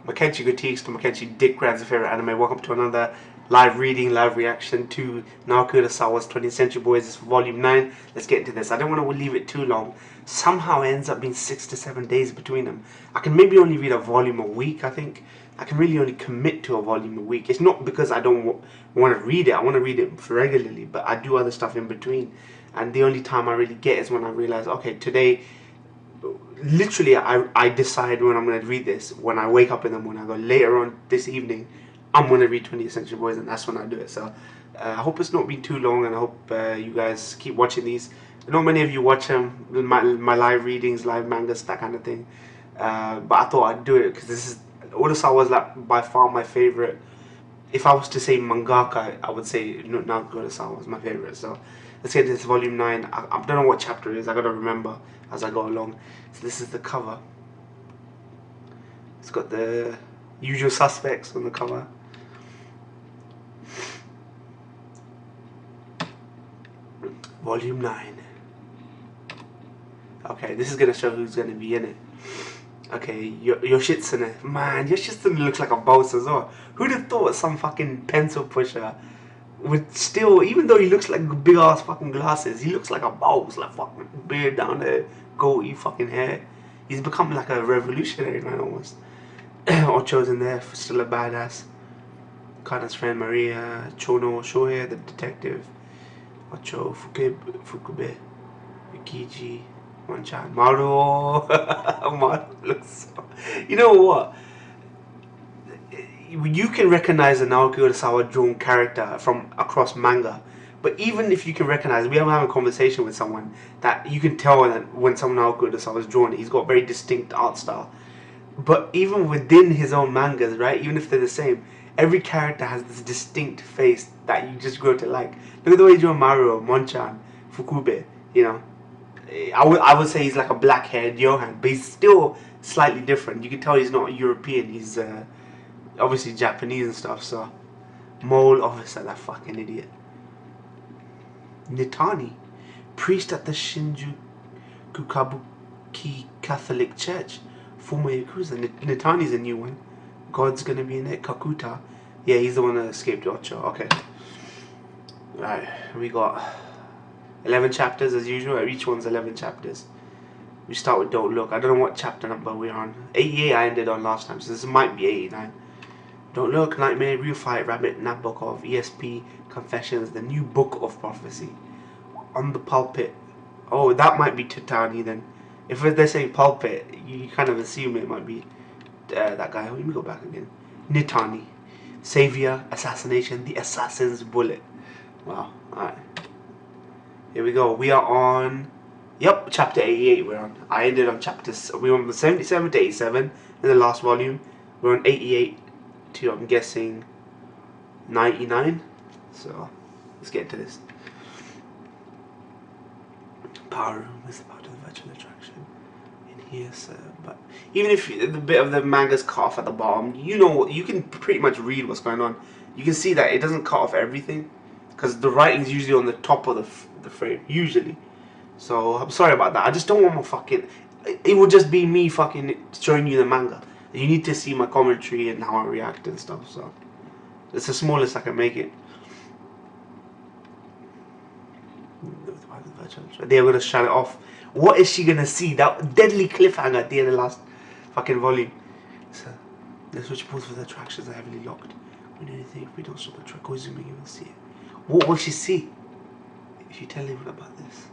Makenchi Critiques to Makenchi Dick Grabs a favorite anime. Welcome to another live reading, live reaction to Naoki Urasawa's 20th Century Boys. It's volume 9. Let's get into this. I don't want to leave it too long. Somehow it ends up being 6 to 7 days between them. I can maybe only read a volume a week, I think. I can really only commit to a volume a week. It's not because I don't want to read it. I want to read it regularly, but I do other stuff in between. And the only time I really get is when I realize, okay, today, literally, I decide when I'm going to read this. When I wake up in the morning, I go, later on this evening, I'm going to read 20th Century Boys, and that's when I do it. So I hope it's not been too long, and I hope you guys keep watching these. Not many of you watch them, my live readings, live mangas, that kind of thing. But I thought I'd do it because this is Urasawa was like by far my favorite. If I was to say mangaka, I would say Naoki Urasawa was my favorite. So let's get this volume 9. I don't know what chapter it is. I gotta remember as I go along. So this is the cover. It's got the usual suspects on the cover. Volume 9. Okay, this is gonna show who's gonna be in it. Okay, Yoshitsune. Man, Yoshitsune looks like a boss as well. Who'd have thought some fucking pencil pusher would still, even though he looks like big ass fucking glasses, he looks like a boss, like fucking beard down there, goatee fucking hair. He's become like a revolutionary man almost. Ocho's in there, still a badass. Kana's friend Maria, Chono Shohei, the detective. Ocho, Fukube, Yukiji, Wanchan, Maru. Maru looks so... You know what? You can recognize a Naoki Urasawa drawn character from across manga, but even if you can recognize, we have a conversation with someone that you can tell that when someone Naoki Urasawa is drawn, he's got a very distinct art style. But even within his own mangas, right, even if they're the same, every character has this distinct face that you just grow to like. Look at the way he drew Maru, Monchan, Fukube, you know. I would say he's like a black-haired Johan, but he's still slightly different. You can tell he's not European. He's obviously Japanese and stuff. So, mole officer, that fucking idiot. Nitani, priest at the Shinjuku Kabuki Catholic Church, former Yakuza. Nitani's a new one. God's gonna be in it. Kakuta, yeah, he's the one that escaped Ocho. Okay. Right, we got 11 chapters as usual. Each one's 11 chapters. We start with Don't Look. I don't know what chapter number we're on. 88 I ended on last time, so this might be 89. Don't Look, Nightmare, Real Fight, Rabbit, Nabokov, ESP, Confessions, The New Book of Prophecy. On the Pulpit. Oh, that might be Titani then. If they're saying Pulpit, you kind of assume it might be that guy. Let me go back again. Nitani. Savior, Assassination, The Assassin's Bullet. Wow, alright. Here we go. We are on, yep, chapter 88 we're on. I ended on we were on 77 to 87 in the last volume. We're on 88 to, I'm guessing, 99. So, let's get into this. Power room is about the virtual attraction. In here, sir. But even if the bit of the manga's cut off at the bottom, you know, you can pretty much read what's going on. You can see that it doesn't cut off everything, because the writing's usually on the top of the frame, usually. So I'm sorry about that. I just don't want my fucking... It will just be me fucking showing you the manga. You need to see my commentary and how I react and stuff. So it's the smallest I can make it. They're gonna shut it off. What is she gonna see? That deadly cliffhanger at the end of the last fucking volume. So the switchboards for the attractions are heavily locked. When anything, if we don't stop the track or zooming, you will see it. What will she see? If you tell anyone about this,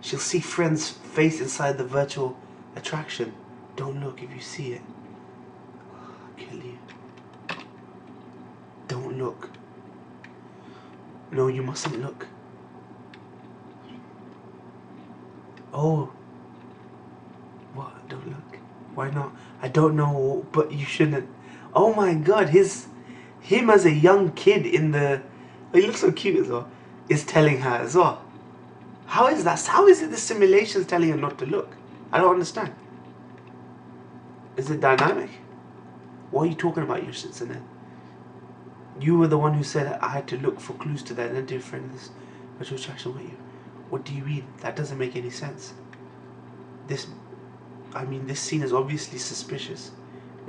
she'll see Friend's face inside the virtual attraction. Don't look if you see it. I'll kill you. Don't look. No, you mustn't look. Oh. What? Don't look. Why not? I don't know, but you shouldn't. Oh my god, him as a young kid in the... He looks so cute as well. Is telling her as well. How is that? How is it the simulation's telling her not to look? I don't understand. Is it dynamic? What are you talking about, Yoshitsune? You were the one who said I had to look for clues to the identity of friend in this virtual attraction with you. What do you mean? That doesn't make any sense. This scene is obviously suspicious.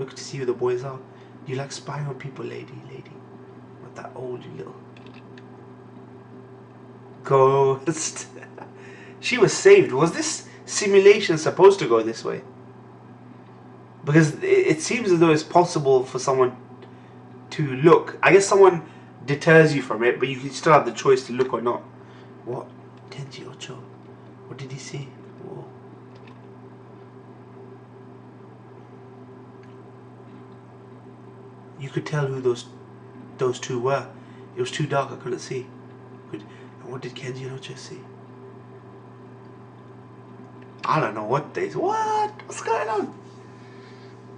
Look to see who the boys are. You like spying on people, lady. Not that old, you little ghost. She was saved. Was this simulation supposed to go this way? Because it seems as though it's possible for someone to look. I guess someone deters you from it, but you can still have the choice to look or not. What? Kenji Ocho. What did he say? Whoa. You could tell who those two were. It was too dark, I couldn't see. And what did Kenji Ocho see? I don't know what they... What? What's going on?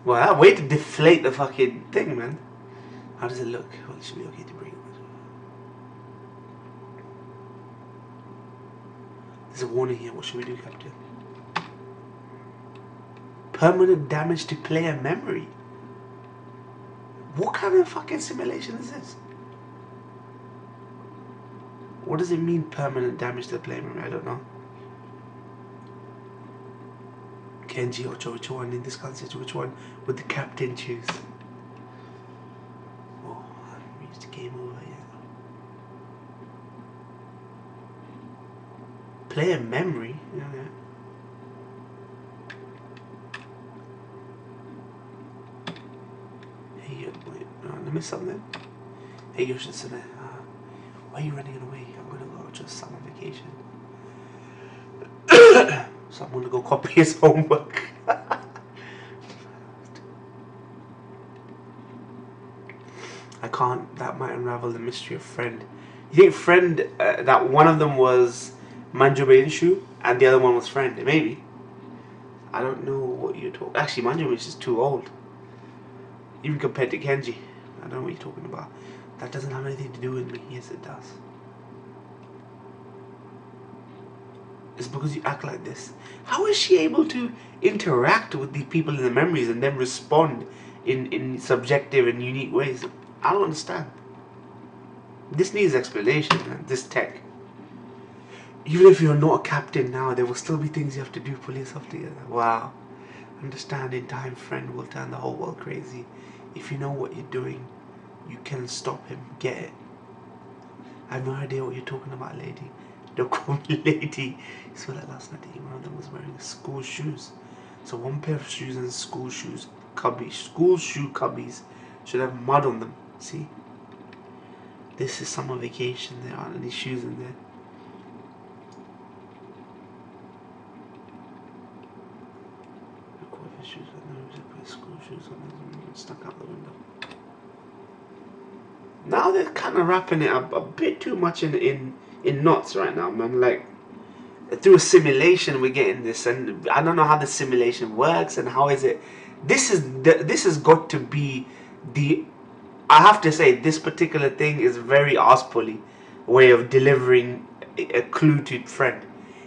Well, way to deflate the fucking thing, man. How does it look? Well, it should be okay to bring it. There's a warning here. What should we do, Captain? Permanent damage to player memory. What kind of fucking simulation is this? What does it mean, permanent damage to the player memory? I don't know. Kenji Ocho, which one in this concept? Which one would the captain choose? Oh, I haven't reached the game over yet. Player memory? Yeah. Hey, wait, let me something. Hey, Yoshitsune, why are you running away? I'm gonna go just summer vacation. So I'm gonna go copy his homework. I can't. That might unravel the mystery of Friend. You think Friend? That one of them was Manjo Beinshu and the other one was Friend? Maybe. I don't know what you're talking. Actually, Manjo Beinshu is too old. Even compared to Kenji, I don't know what you're talking about. That doesn't have anything to do with me. Yes, it does. It's because you act like this. How is she able to interact with the people in the memories and then respond in subjective and unique ways? I don't understand. This needs explanation, man. This tech. Even if you're not a captain now, there will still be things you have to do to pull yourself together. Wow. Understand, in time, Friend will turn the whole world crazy. If you know what you're doing, you can stop him. Get it? I have no idea what you're talking about, lady. Don't call me lady. You saw that last night. One of them was wearing school shoes. So one pair of shoes and school shoes cubbies, school shoe cubbies should have mud on them. See? This is summer vacation. There aren't any shoes in there. Shoes, school shoes on them, stuck out the window. Now they're kind of wrapping it up a bit too much in knots right now, man. Like, through a simulation we're getting this, and I don't know how the simulation works and how is it. This has got to be the. I have to say, this particular thing is very arse-pully way of delivering a clue to Friend.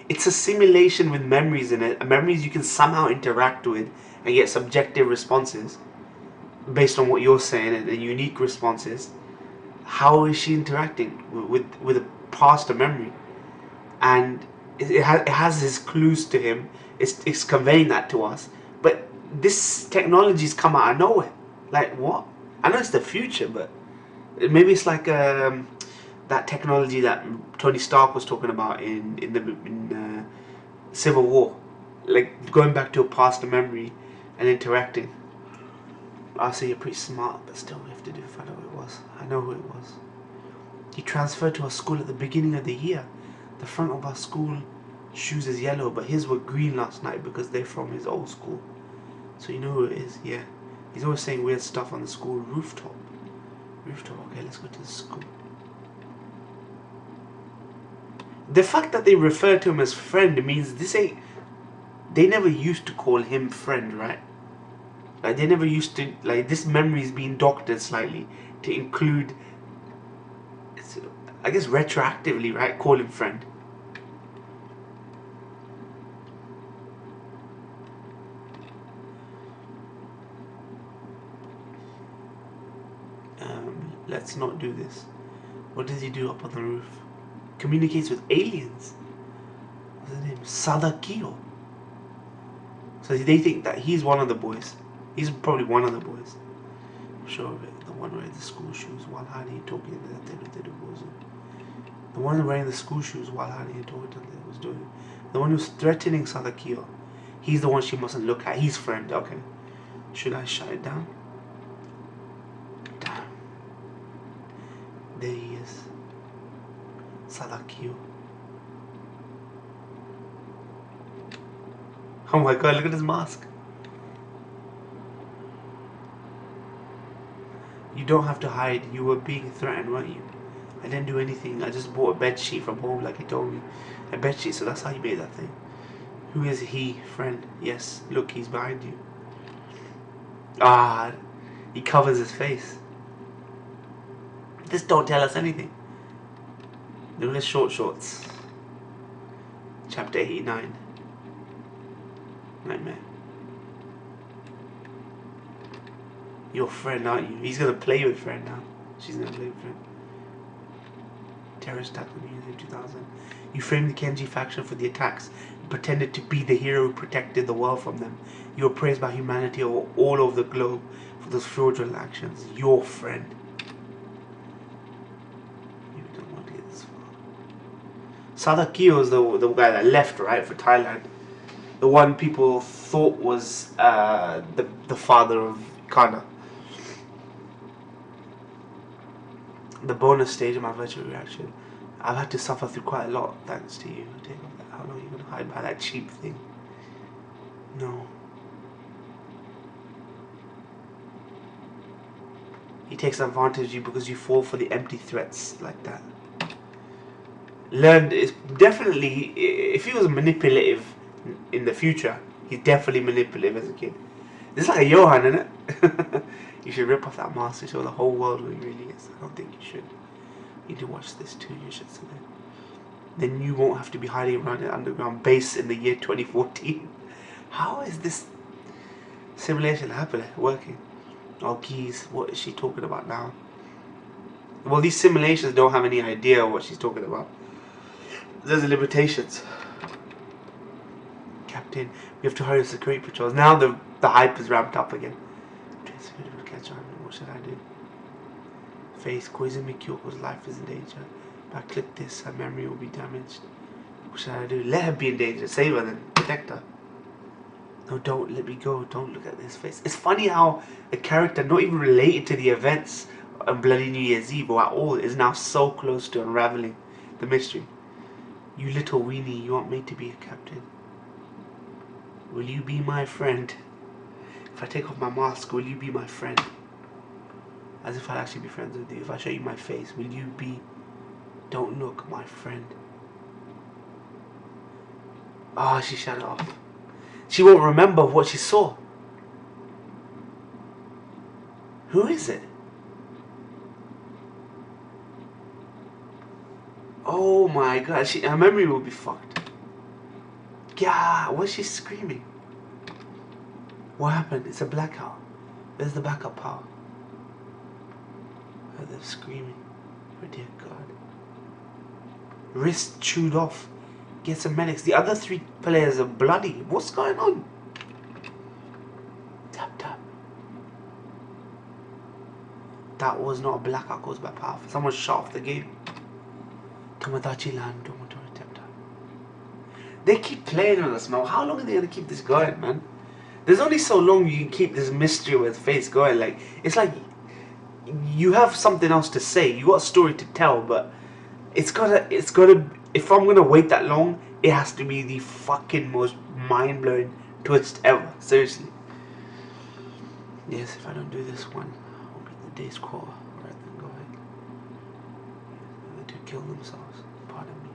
It's a simulation with memories in it, memories you can somehow interact with and get subjective responses based on what you're saying and unique responses. How is she interacting with a past memory? And it has these clues to him. It's conveying that to us. But this technology's come out of nowhere. Like, what? I know it's the future, but maybe it's like that technology that Tony Stark was talking about in Civil War, like going back to a past memory and interacting. I'll say you're pretty smart, but still we have to find out who it was. I know who it was. He transferred to our school at the beginning of the year. The front of our school shoes is yellow, but his were green last night because they're from his old school. So you know who it is, yeah. He's always saying weird stuff on the school rooftop. Okay, let's go to the school. The fact that they refer to him as Friend means this ain't... They never used to call him Friend, right? Like, they never used to... Like, this memory is being doctored slightly to include... I guess retroactively, right? Call him Friend. Let's not do this. What does he do up on the roof? Communicates with aliens. What's his name? Sadakio. So they think that he's one of the boys. He's probably one of the boys. I'm sure of it. The one wearing the school shoes while hiding and talking to the boys. The one wearing the school shoes while hiding and talking to the was doing. The one who's threatening Sadakio. He's the one she mustn't look at. He's friend. Okay. Should I shut it down? Damn. There he is. Sadakio. Oh my god, look at his mask. You don't have to hide. You were being threatened, weren't you? I didn't do anything. I just bought a bed sheet from home like he told me. A bed sheet, so that's how you made that thing. Who is he, friend? Yes, look, he's behind you. Ah, he covers his face. This don't tell us anything. Look at his short shorts. Chapter 89. Nightmare. Your friend, aren't you? He's gonna play with friend now. She's gonna play with friend. Terrorist attack on New Year 2000. You framed the Kenji faction for the attacks. You pretended to be the hero who protected the world from them. You were praised by humanity all over the globe for those fraudulent actions. Your friend. You don't want to get this far. Sadakio is the guy that left, right, for Thailand. The one people thought was the father of Kana. The bonus stage of my virtual reaction. I've had to suffer through quite a lot thanks to you. Take off that. How long are you going to hide by that cheap thing? No. He takes advantage of you because you fall for the empty threats like that. Learned is definitely, if he was manipulative in the future, he's definitely manipulative as a kid. This is like a Johan, isn't it? You should rip off that mask to show the whole world who he really is. I don't think you should. You need to watch this too, you should see it. Then you won't have to be hiding around an underground base in the year 2014. How is this simulation happening, working? Oh geez, what is she talking about now? Well, these simulations don't have any idea what she's talking about. There's limitations. Captain, we have to hurry security patrols. Now the hype is ramped up again. Catch on. What should I do? Face Koizumi Kyoko's life is in danger. If I click this, her memory will be damaged. What should I do? Let her be in danger. Save her then. Protect her. No, don't let me go. Don't look at this face. It's funny how a character not even related to the events on Bloody New Year's Eve or at all is now so close to unraveling the mystery. You little weenie, you aren't made to be a captain. Will you be my friend? If I take off my mask, will you be my friend? As if I'd actually be friends with you. If I show you my face, will you be... Don't look, my friend. Ah, she shut it off. She won't remember what she saw. Who is it? Oh my god, her memory will be fucked. Yeah, what's she screaming? What happened? It's a blackout. Where's the backup power? Oh, they're screaming. Oh dear God. Wrist chewed off. Get some medics. The other 3 players are bloody. What's going on? Tap tap. That was not a blackout caused by power. Someone shut off the game. Tomodachi land. Tap tap. They keep playing with us now. How long are they gonna keep this going, man? There's only so long you can keep this mystery with face going. Like, it's like you have something else to say. You got a story to tell, but it's gotta. If I'm gonna wait that long, it has to be the fucking most mind-blowing twist ever. Seriously. Yes, if I don't do this one, I'll be the day's quarter. Alright, then go ahead. They do kill themselves. Pardon me.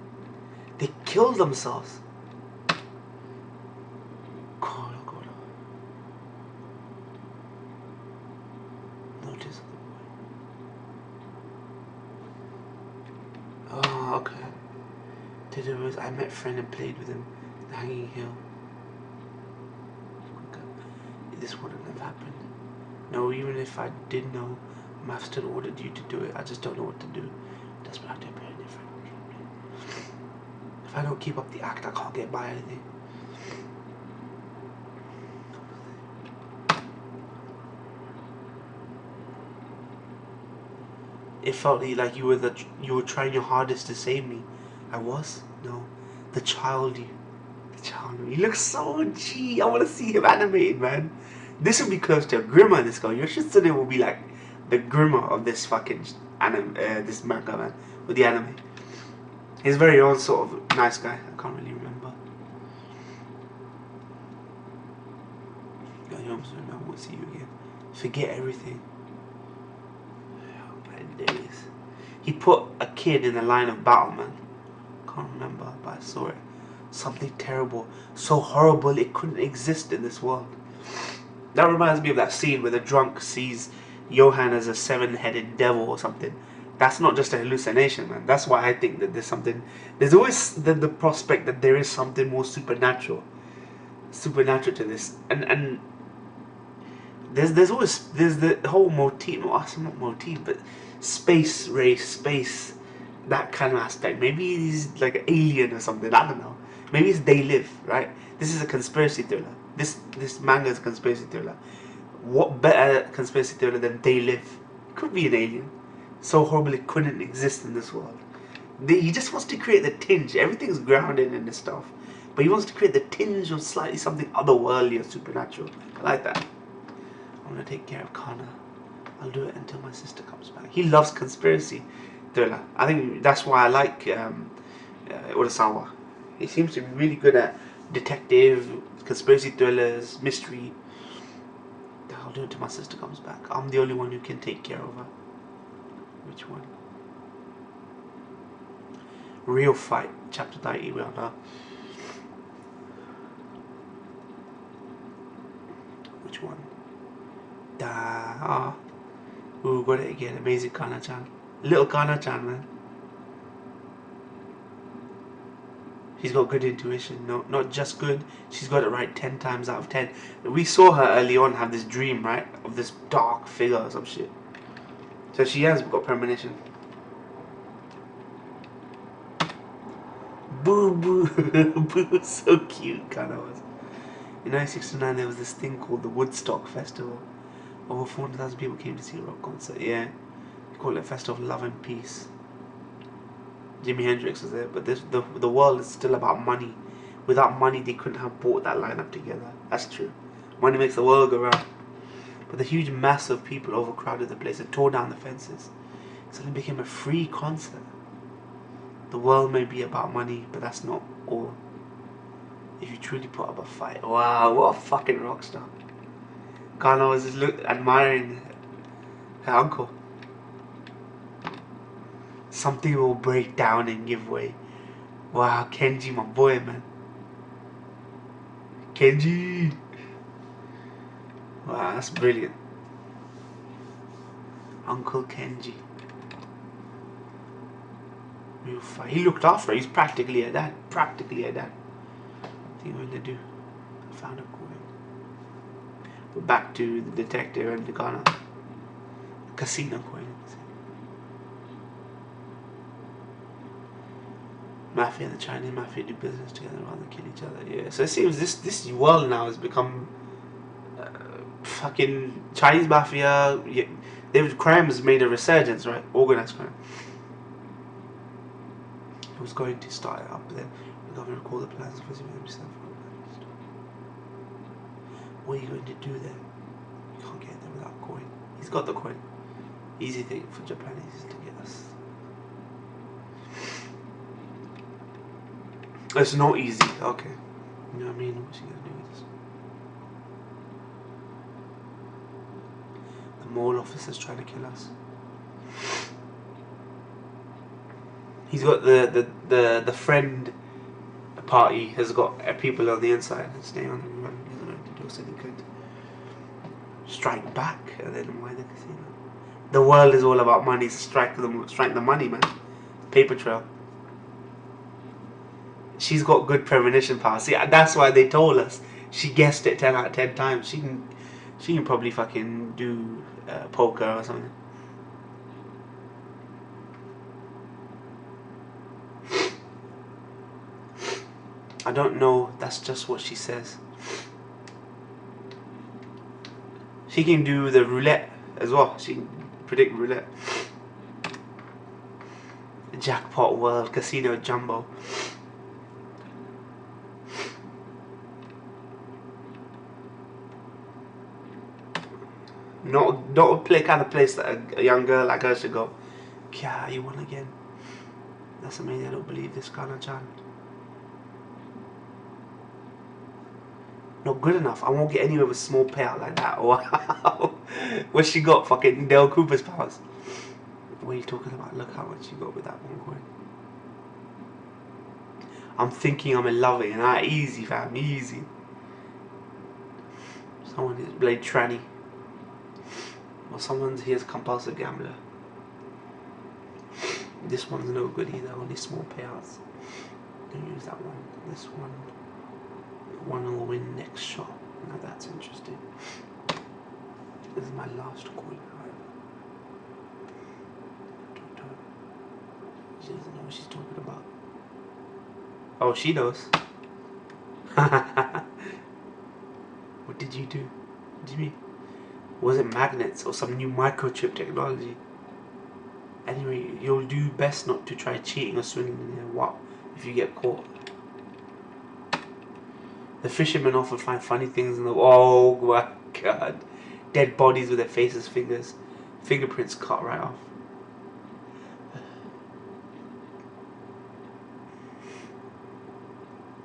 They killed themselves. Oh, okay. I met friend and played with him. The Hanging Hill. This wouldn't have happened. No, even if I did know, Master ordered you to do it. I just don't know what to do. That's what I have to appear different. If I don't keep up the act, I can't get by anything. It felt like you were trying your hardest to save me. I was? No. The child you. The child you. He looks so G. I want to see him animated, man. This would be close to a Grimmer, this guy. Your Shitsune will be like the Grimmer of this fucking this manga, man. With the anime. He's very own sort of nice guy. I can't really remember. I won't see you again. Forget everything. Oh, my days. He put a kid in the line of battle, man. Can't remember, but I saw it. Something terrible, so horrible it couldn't exist in this world. That reminds me of that scene where the drunk sees Johan as a 7-headed devil or something. That's not just a hallucination, man. That's why I think that there's something. There's always the prospect that there is something more supernatural to this, and there's the whole motif. Well, it's not motif, but space race, space, that kind of aspect. Maybe he's like an alien or something. I don't know. Maybe it's They Live, right? This is a conspiracy thriller. This manga is a conspiracy thriller. What better conspiracy thriller than They Live? Could be an alien. So horrible it couldn't exist in this world. He just wants to create the tinge. Everything's grounded in this stuff. But he wants to create the tinge of slightly something otherworldly or supernatural. I like that. I'm going to take care of Kana. I'll do it until my sister comes back. He loves conspiracy thriller. I think that's why I like Urasawa. He seems to be really good at detective, conspiracy thrillers, mystery. I'll do it till my sister comes back. I'm the only one who can take care of her. Which one? Real Fight, chapter 90. We are now. Which one? Ooh, got it again. Amazing Kana-chan. Little Kana-chan, man. She's got good intuition. No, not just good. She's got it right 10 times out of 10. We saw her early on have this dream, right? Of this dark figure or some shit. So she has got premonition. Boo boo. Boo, so cute, kind of was. In 1969 there was this thing called the Woodstock Festival. Over 400,000 people came to see a rock concert. Yeah. They call it Festival of Love and Peace. Jimi Hendrix was there, but the world is still about money. Without money they couldn't have brought that lineup together. That's true. Money makes the world go round. But the huge mass of people overcrowded the place and tore down the fences. So it became a free concert. The world may be about money, but that's not all. If you truly put up a fight. Wow, what a fucking rock star. Kana was just admiring her uncle. Something will break down and give way. Wow, Kenji, my boy, man. Kenji! Wow, that's brilliant. Uncle Kenji. Real fight. He looked after her. He's practically a dad. Practically a dad. What are you going to do? I found a coin. But back to the detective and the Ghana. Casino coin. Mafia and the Chinese Mafia do business together rather than kill each other. Yeah. So it seems this world now has become fucking Chinese Mafia. Yeah, crime has made a resurgence, right? Organized crime. He was going to start it up, but then the governor called the plans of visiting himself. What are you going to do there? You can't get there without a coin. He's got the coin. Easy thing for Japanese to get us. It's not easy. Okay. You know what I mean? What's he gonna do with this? The mole officer's trying to kill us. He's got the friend party has got people on the inside and stay on the run. He doesn't know what to do, so he could strike back and then why the casino? The world is all about money. Strike the money, man. Paper trail. She's got good premonition power. See, that's why they told us. She guessed it 10 out of 10 times. She can probably fucking do poker or something. I don't know. That's just what she says. She can do the roulette as well. She can predict roulette. Jackpot World Casino Jumbo. Not a play kind of place that a young girl like her should go. Yeah, you won again. That's amazing. I don't believe this, Kana-chan. Not good enough. I won't get anywhere with small payout like that. Wow. What she got? Fucking Dale Cooper's powers. What are you talking about? Look how much you got with that one coin. I'm thinking I'm in love it. Nah, easy fam, easy. Someone is Blade Tranny. Or someone's here's compulsive gambler. This one's no good either, only small payouts. Don't use that one. This one. One will win next shot. Now that's interesting. This is my last coin, however. She doesn't know what she's talking about. Oh, she knows. What did you do? What do you mean? Was it magnets or some new microchip technology? Anyway, you'll do best not to try cheating or swinging in there. What if you get caught? The fishermen often find funny things in the... Oh my god. Dead bodies with their faces, fingers. Fingerprints cut right off.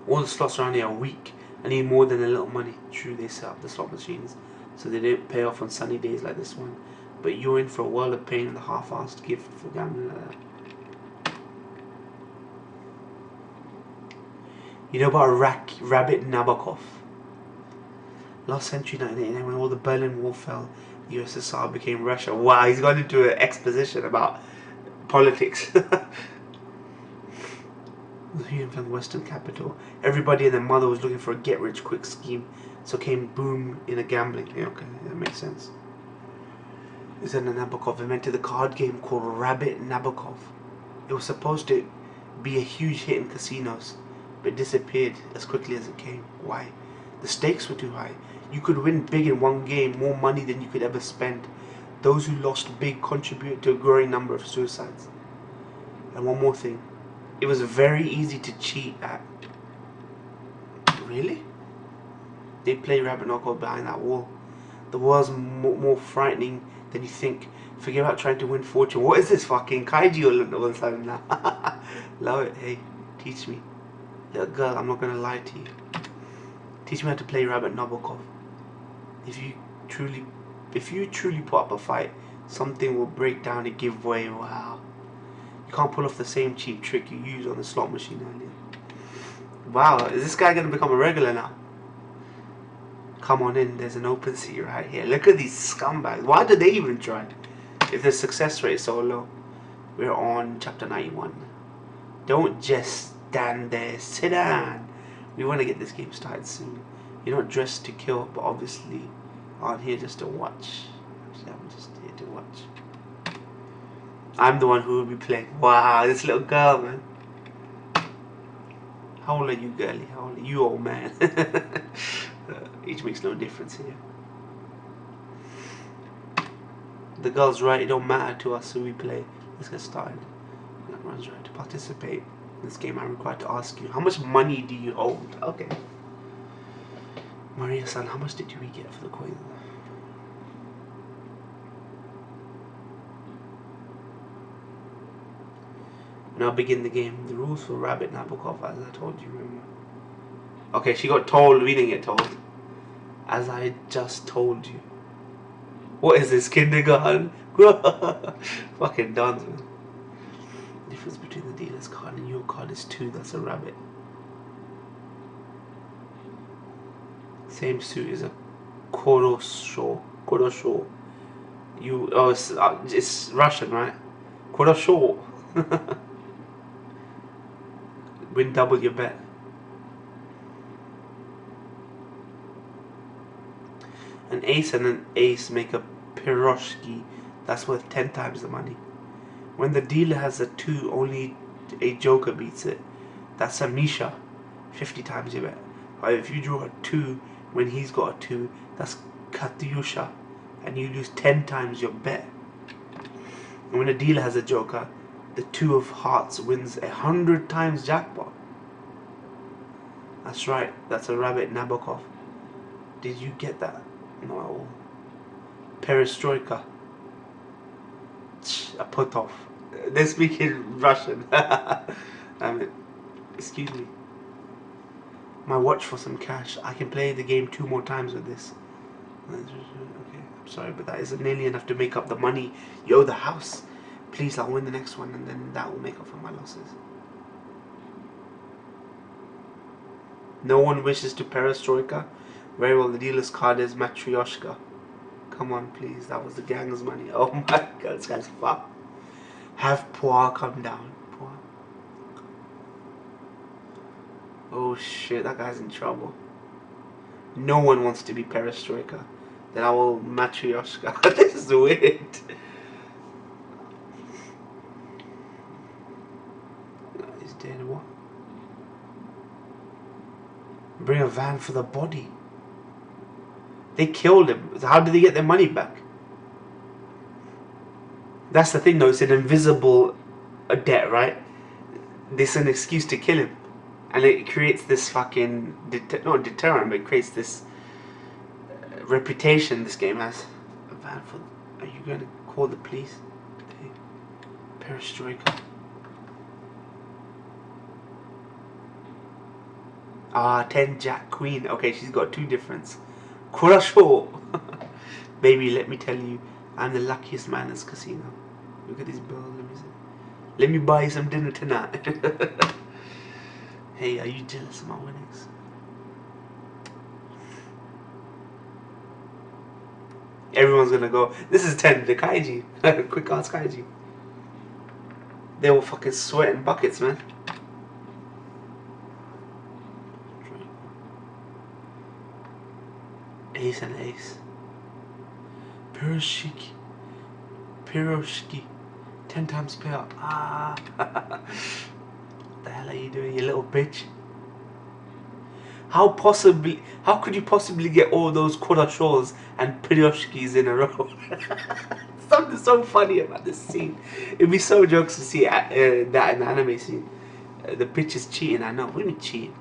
All the slots around here are weak. I need more than a little money. True, they set up the slot machines so they don't pay off on sunny days like this one. But you're in for a world of pain with a half-assed gift for gambling like that. You know about Rabbit Nabokov? Last century, 1989, when all the Berlin Wall fell, the USSR became Russia. Wow, he's gone into an exposition about politics. From the Western capital, everybody and their mother was looking for a get-rich-quick scheme, so came boom in a gambling. Yeah, okay, that makes sense. Then Nabokov invented the card game called Rabbit Nabokov. It was supposed to be a huge hit in casinos, but it disappeared as quickly as it came. Why? The stakes were too high. You could win big in one game, more money than you could ever spend. Those who lost big contributed to a growing number of suicides. And one more thing. It was very easy to cheat at. Really? They play Rabbit Knockout behind that wall. The world's more frightening than you think. Forget about trying to win fortune. What is this fucking kaiju all of a sudden now? Love it. Hey, teach me. Little girl, I'm not gonna lie to you. Teach me how to play Rabbit Nabokov. If you truly put up a fight, something will break down and give way. Wow. You can't pull off the same cheap trick you used on the slot machine earlier. Wow, is this guy going to become a regular now? Come on in, there's an open seat right here. Look at these scumbags. Why did they even try? If the success rate is so low. We're on chapter 91. Don't just stand there, sit down. We want to get this game started soon. You're not dressed to kill, but obviously aren't here just to watch. Actually, I'm just here to watch. I'm the one who will be playing. Wow, this little girl, man. How old are you, girlie? How old are you, old man? Age makes no difference here. The girl's right, it don't matter to us who we play. Let's get started. That runs right. To participate in this game, I'm required to ask you, how much money do you hold? Okay. Maria-san, how much did we get for the coin? Now begin the game. The rules for Rabbit Nabokov, as I told you, remember? Okay, she got told, we didn't get told. As I just told you. What is this, kindergarten? Fucking dance, man. The difference between the dealer's card and your card is 2, that's a rabbit. Same suit is a Korosho. Korosho. It's Russian, right? Korosho. Win double your bet. An ace and an ace make a piroshki that's worth 10 times the money. When the dealer has a 2, only a joker beats it. That's a misha, 50 times your bet. However, if you draw a 2 when he's got a 2, that's katyusha, and you lose 10 times your bet. And when a dealer has a joker, The Two of Hearts wins 100 times jackpot. That's right. That's a rabbit Nabokov. Did you get that? No. Perestroika. A put off. They speak in Russian. Excuse me. My watch for some cash. I can play the game 2 more times with this. Okay, I'm sorry, but that isn't nearly enough to make up the money you owe the house. Please, I'll win the next one, and then that will make up for my losses. No one wishes to Perestroika. Very well, the dealer's card is Matryoshka. Come on, please. That was the gang's money. Oh my god, this guy's fucked. Have Poir come down. Poir. Oh shit, that guy's in trouble. No one wants to be Perestroika. Then I will Matryoshka. This is weird. No, he's dead. What? Bring a van for the body. They killed him. How did they get their money back? That's the thing though, it's an invisible debt, right? This is an excuse to kill him. And it creates this fucking, not deterrent, but it creates this reputation this game has. A van for, are you going to call the police? Okay. Perestroika. Ah, 10 Jack Queen. Okay, she's got 2 difference. Kurasho! Baby, let me tell you, I'm the luckiest man in this casino. Look at these bills, let me see. Let me buy you some dinner tonight. Hey, are you jealous of my winnings? Everyone's gonna go, this is 10, the Kaiji. Quick ask Kaiji. They were fucking sweating buckets, man. Ace and ace. Piroshiki. 10 times payout. Ah. What the hell are you doing, you little bitch? How could you possibly get all those Kurashos and Piroshkis in a row? Something so funny about this scene. It'd be so jokes to see that in the anime scene. The bitch is cheating, I know. What do you mean cheating?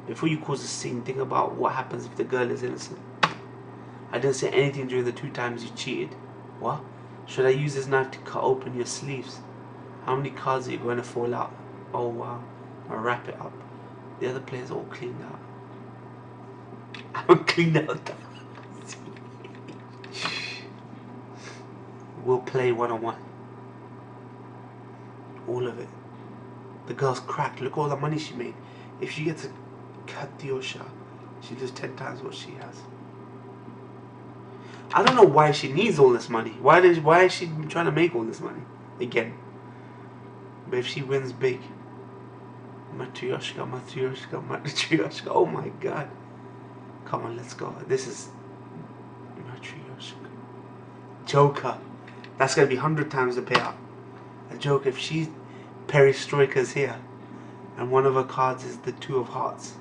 Before you cause a scene, think about what happens if the girl is innocent. I didn't say anything during the 2 times you cheated. What? Should I use this knife to cut open your sleeves? How many cards are you going to fall out? Oh wow. I'll wrap it up. The other players all cleaned out. I'm cleaned out. We'll play 1-on-1. All of it. The girl's cracked. Look at all the money she made. If she gets a Katyosha, she does 10 times what she has. I don't know why she needs all this money. Why is she trying to make all this money again? But if she wins big, Matryoshka. Oh my god! Come on, let's go. This is Matryoshka. Joker. That's gonna be 100 times the payout. A joke if she Perestroika's here, and one of her cards is the 2 of Hearts.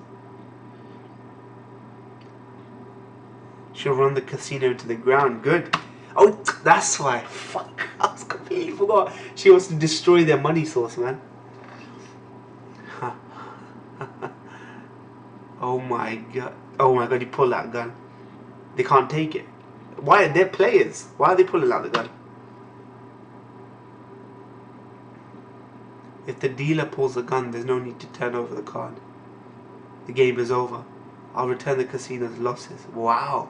She'll run the casino to the ground. Good. Oh, that's why. Fuck. I was completely forgot. She wants to destroy their money source, man. Oh my god. Oh my god, you pull that gun. They can't take it. Why? They're players. Why are they pulling out the gun? If the dealer pulls the gun, there's no need to turn over the card. The game is over. I'll return the casino's losses. Wow.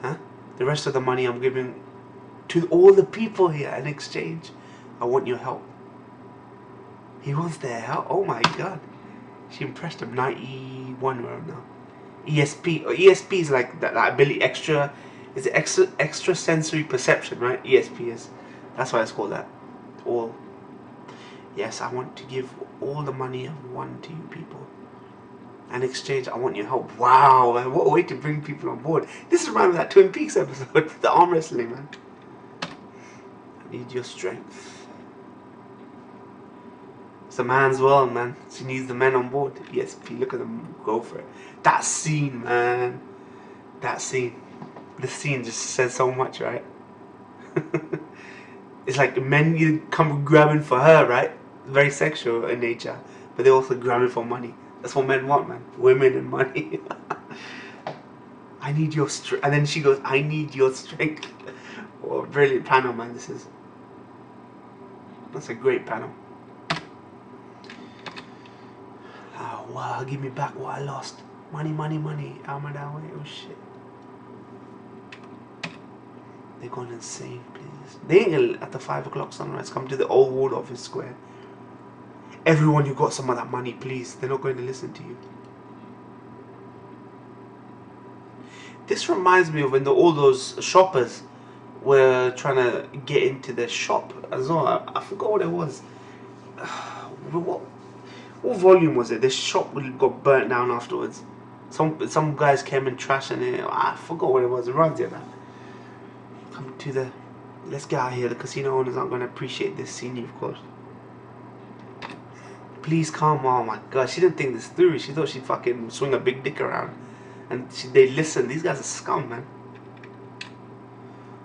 Huh? The rest of the money I'm giving to all the people here in exchange. I want your help. He wants their help? Oh my god. She impressed him. 91 where I'm now. ESP. ESP is like that ability extra. Is it extra sensory perception, right? ESP is. That's why it's called that. All. Yes, I want to give all the money I've won to you people. In exchange, I want your help. Wow, man, what a way to bring people on board. This is reminding that Twin Peaks episode, the arm wrestling, man. I need your strength. It's a man's world, man. She needs the men on board. Yes, if you look at them, go for it. That scene, man. That scene. This scene just says so much, right? It's like men you come grabbing for her, right? Very sexual in nature, but they're also grabbing for money. That's what men want, man. Women and money. I need your strength. And then she goes, I need your strength. What a brilliant panel, man, this is. That's a great panel. Oh, wow, give me back what I lost. Money, money, money. Armor that way. Oh, shit. They're going insane, please. They ain't at the 5 o'clock sunrise. Come to the old ward office square. Everyone, you got some of that money, please. They're not going to listen to you. This reminds me of when all those shoppers were trying to get into the shop as well. I forgot what it was. What volume was it? The shop got burnt down afterwards. Some guys came and trashed in it. I forgot what it was. It reminds me of that. Come to the... Let's get out of here. The casino owners aren't going to appreciate this scene, of course. Please come. Oh my god. She didn't think this through. She thought she'd fucking swing a big dick around. And they listen. These guys are scum, man.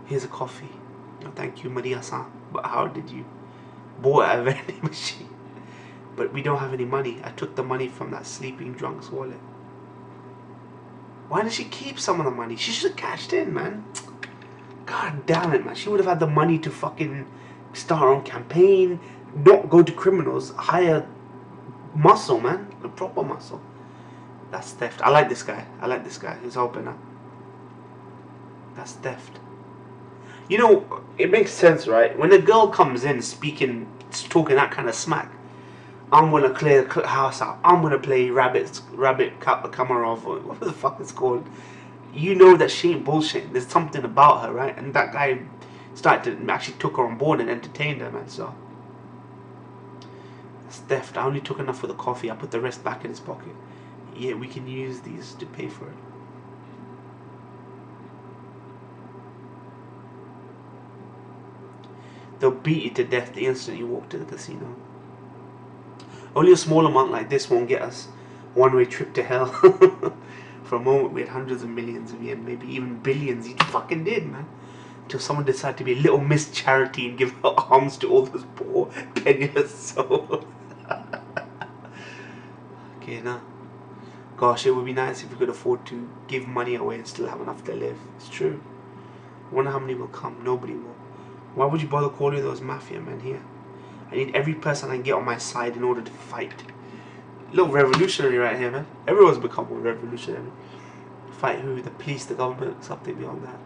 Here's a coffee. Oh, thank you, Maria-san. But how did you? Bought a vending machine. But we don't have any money. I took the money from that sleeping drunk's wallet. Why did she keep some of the money? She should have cashed in, man. God damn it, man. She would have had the money to fucking start her own campaign. Not go to criminals. Hire muscle, man. A proper muscle. That's theft. I like this guy. I like this guy. He's helping her. That's theft. You know, it makes sense, right? When a girl comes in talking that kind of smack, I'm gonna clear the house out. I'm gonna play Rabbit Kamarov, or whatever the fuck it's called. You know that she ain't bullshit. There's something about her, right? And that guy started to actually took her on board and entertained her, man. So that's theft. I only took enough for the coffee. I put the rest back in his pocket. Yeah, we can use these to pay for it. They'll beat you to death the instant you walk to the casino. Only a small amount like this won't get us one-way trip to hell. For a moment we had hundreds of millions of yen, maybe even billions. You fucking did, man. Until someone decided to be a little Miss Charity and give her arms to all those poor penniless souls. Okay, now. Gosh, it would be nice if we could afford to give money away and still have enough to live. It's true. I wonder how many will come. Nobody will. Why would you bother calling those mafia men here? I need every person I can get on my side in order to fight. A little revolutionary right here, man. Everyone's become more revolutionary. Fight who? The police, the government, something beyond that.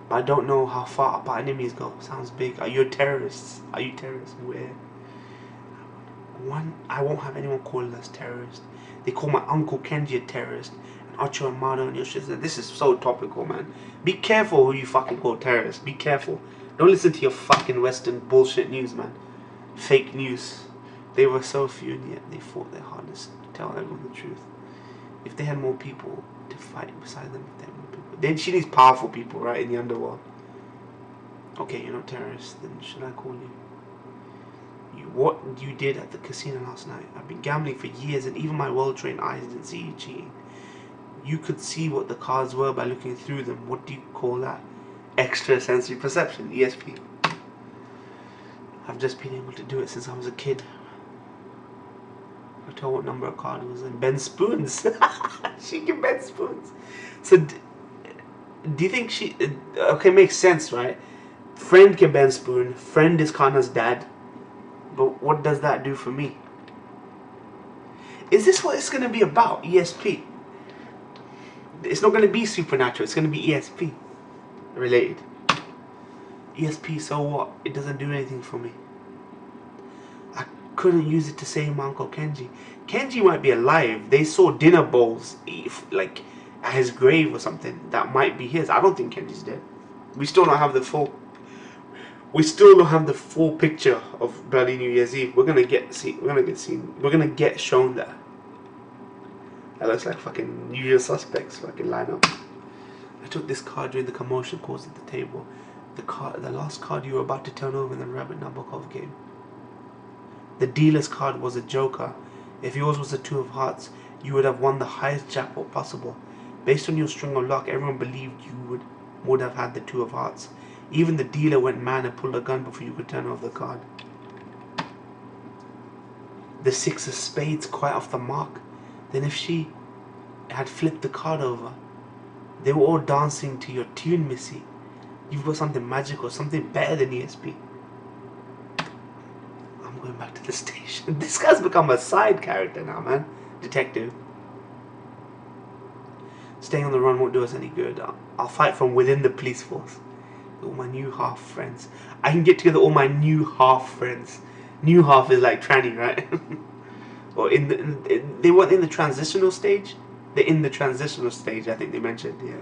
But I don't know how far our enemies go. Sounds big. Are you terrorists? Are you terrorists? Where? I won't have anyone calling us terrorists. They call my uncle Kenji a terrorist. And Ocho and Mano and Yoshida. This is so topical, man. Be careful who you fucking call terrorists. Be careful. Don't listen to your fucking Western bullshit news, man. Fake news. They were so few and yet they fought their hardest to tell everyone the truth. If they had more people to fight beside them, if they had more people. Then she needs powerful people, right, in the underworld. Okay, you're not terrorists, then should I call you? What you did at the casino last night. I've been gambling for years and even my well-trained eyes didn't see you cheating. You could see what the cards were by looking through them. What do you call that? Extrasensory perception, ESP. I've just been able to do it since I was a kid. I told what number a card was in. Ben Spoons. She can Ben Spoons. So, do you think she... okay, makes sense, right? Friend can Ben Spoon. Friend is Kana's dad. But what does that do for me? Is this what it's going to be about? ESP. It's not going to be supernatural. It's going to be ESP related. ESP, so what? It doesn't do anything for me. I couldn't use it to save my Uncle Kenji. Kenji might be alive. They saw dinner bowls like at his grave or something. That might be his. I don't think Kenji's dead. We still don't have the full... We still don't have the full picture of bloody New Year's Eve. We're gonna get shown that. That looks like fucking usual suspects fucking lineup. I took this card during the commotion caused at the table. The last card you were about to turn over in the Rabbit Nabokov game. The dealer's card was a joker. If yours was a 2 of hearts, you would have won the highest jackpot possible. Based on your string of luck, everyone believed you would have had the 2 of hearts. Even the dealer went mad and pulled a gun before you could turn off the card. The 6 of spades quite off the mark. Then if she had flipped the card over, they were all dancing to your tune, Missy. You've got something magical, something better than ESP. I'm going back to the station. This guy's become a side character now, man. Detective. Staying on the run won't do us any good. I'll fight from within the police force. All my new half friends. I can get together all my new half friends. New half is like tranny, right? Or they weren't in the transitional stage. They're in the transitional stage. I think they mentioned, yeah,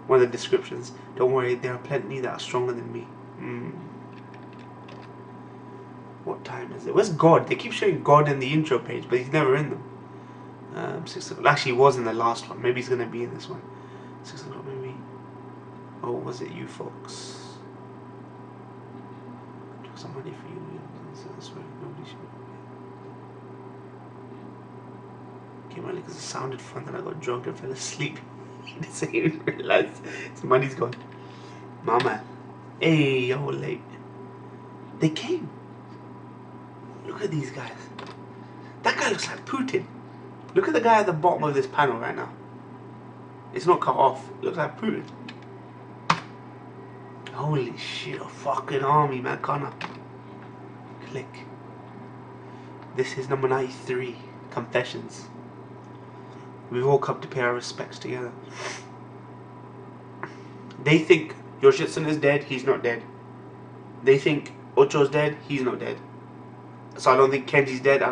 one of the descriptions. Don't worry, there are plenty that are stronger than me. What time is it? Where's God? They keep showing God in the intro page, but he's never in them. 6 o'clock. Actually, he was in the last one. Maybe he's gonna be in this one. 6 o'clock, maybe. Oh, was it you folks? Took some money for you. That's right. Nobody should. Came early because it sounded fun. Then I got drunk and fell asleep. This ain't even realized his money's gone. Mama, hey, yo, late. They came. Look at these guys. That guy looks like Putin. Look at the guy at the bottom of this panel right now. It's not cut off. It looks like Putin. Holy shit, a fucking army, man. Connor. Click. This is number 93. Confessions. We've all come to pay our respects together. They think Yoshitsun is dead. He's not dead. They think Ocho's dead. He's not dead. So I don't think Kenji's dead. I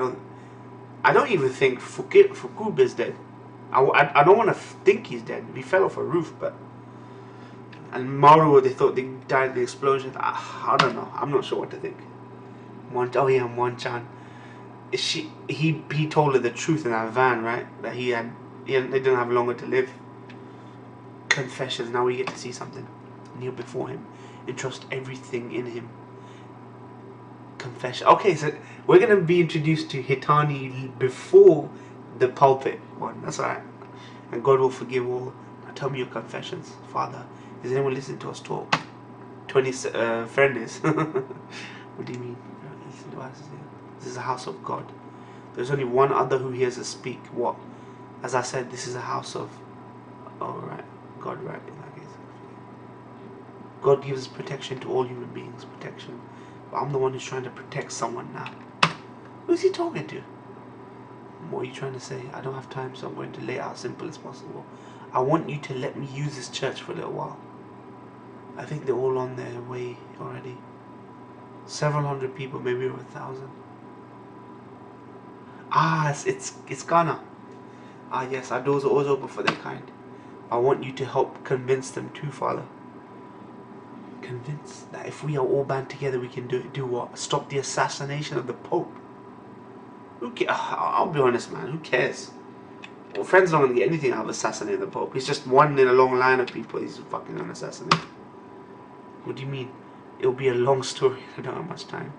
don't even think Fukube is dead. I don't want to think he's dead. He fell off a roof, but... And Maruo, they thought they died in the explosion. I don't know. I'm not sure what to think. Oh yeah, Monchan. He told her the truth in that van, right? That they didn't have longer to live. Confessions. Now we get to see something. Kneel before him. Entrust everything in him. Confession. Okay, so we're gonna be introduced to Hitani before the pulpit one. That's alright. And God will forgive all. Now tell me your confessions, Father. Is anyone listening to us talk? 20 friend is. What do you mean? This is a house of God. There's only one other who hears us speak. What? As I said, this is a house of... Oh, right. God, right. In that case. God gives protection to all human beings. Protection. But I'm the one who's trying to protect someone now. Who's he talking to? What are you trying to say? I don't have time, so I'm going to lay it out as simple as possible. I want you to let me use this church for a little while. I think they're all on their way already. Several hundred people, maybe over 1,000. Ah, it's Ghana. Ah, yes, our doors are always open for their kind. I want you to help convince them too, Father. Convince that if we are all band together, we can do what? Stop the assassination of the Pope. Who cares? I'll be honest, man. Who cares? Well, friend's not gonna get anything out of assassinating the Pope. He's just one in a long line of people he's fucking gonna assassinate. What do you mean? It'll be a long story. I don't have much time.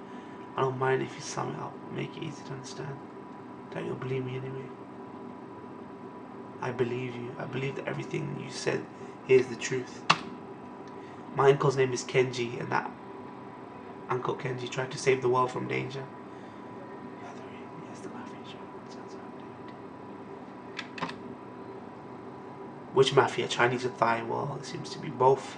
I don't mind if you sum it up. Make it easy to understand. Don't you believe me anyway? I believe you. I believe that everything you said here is the truth. My uncle's name is Kenji, and that Uncle Kenji tried to save the world from danger. Yes, the mafia. Which mafia? Chinese or Thai? Well, it seems to be both.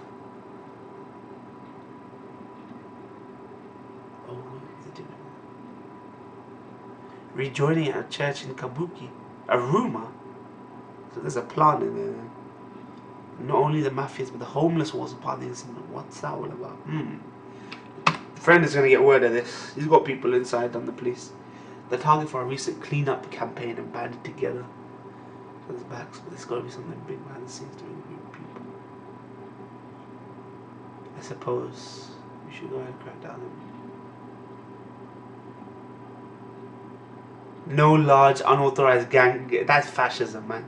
Rejoining a church in Kabuki. A rumor? So there's a plan in there. Not only the mafias, but the homeless was a part of the incident. What's that all about? Friend is going to get word of this. He's got people inside on the police. The target for a recent cleanup campaign and banded together. So there's backs, but there's got to be something big behind the scenes doing with people. I suppose we should go ahead and crack down on them. No large unauthorized gang. That's fascism, man.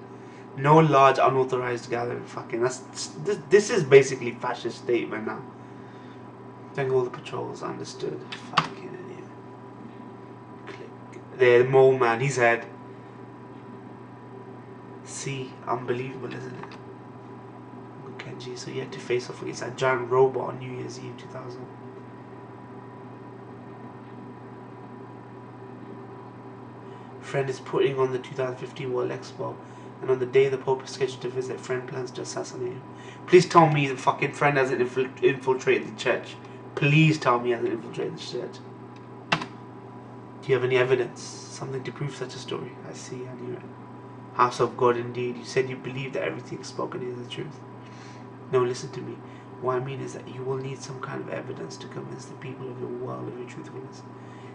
No large unauthorized gathering. Fucking. This is basically fascist statement now. Think all the patrols understood. Fucking idiot. Click. There, the mole man. He's head. See, unbelievable, isn't it? Okay. Kenji, so he had to face off against that giant robot on New Year's Eve 2000. Friend is putting on the 2015 World Expo, and on the day the Pope is scheduled to visit, Friend plans to assassinate him. Please tell me the fucking Friend hasn't infiltrated the church. Please tell me he hasn't infiltrated the church. Do you have any evidence? Something to prove such a story? I see, I knew it. House of God indeed. You said you believe that everything spoken is the truth. No, listen to me. What I mean is that you will need some kind of evidence to convince the people of your world of your truthfulness.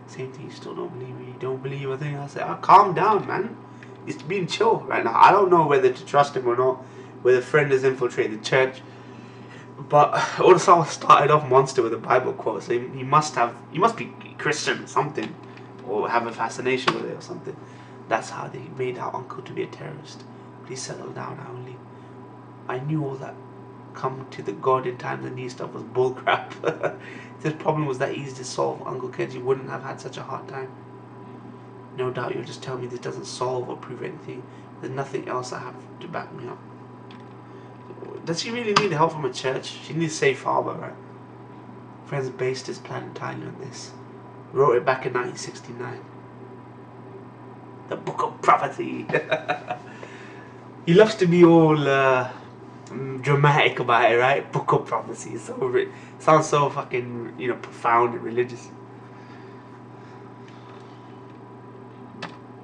Same thing, you still don't believe me. You don't believe a thing I say. Calm down, man. He's being chill right now. I don't know whether to trust him or not, whether Friend has infiltrated the church. But also started off monster with a Bible quote, so he must be Christian or something, or have a fascination with it or something. That's how they made our uncle to be a terrorist. Please settle down, Howley. I knew all that come to the God in times of need stuff was bullcrap. This problem was that easy to solve. Uncle Kenji wouldn't have had such a hard time. No doubt you'll just tell me this doesn't solve or prove anything. There's nothing else I have to back me up. Does she really need help from a church? She needs safe harbor, right? Friends based his plan entirely on this. Wrote it back in 1969. The Book of Prophecy. He loves to be all dramatic about it, right? Book of Prophecy. Sounds so fucking, profound and religious.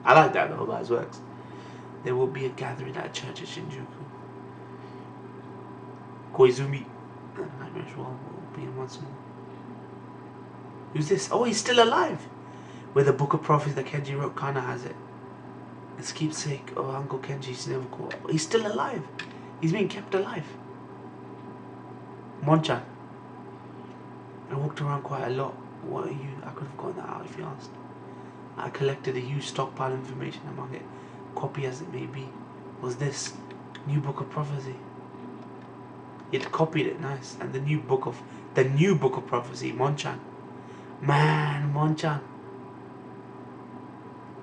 I like that though about his works. There will be a gathering at a church at Shinjuku. Koizumi and Nightmare's World will be in once more. Who's this? Oh, he's still alive! Where the Book of Prophecy that Kenji wrote kinda has it. It's keepsake of Uncle Kenji's never caught. He's still alive! He's being kept alive. Monchan. I walked around quite a lot. What are you? I could have gotten that out if you asked. I collected a huge stockpile of information among it. Copy as it may be. Was this new Book of Prophecy? It copied it, nice. And the new book of Prophecy, Monchan. Man, Monchan.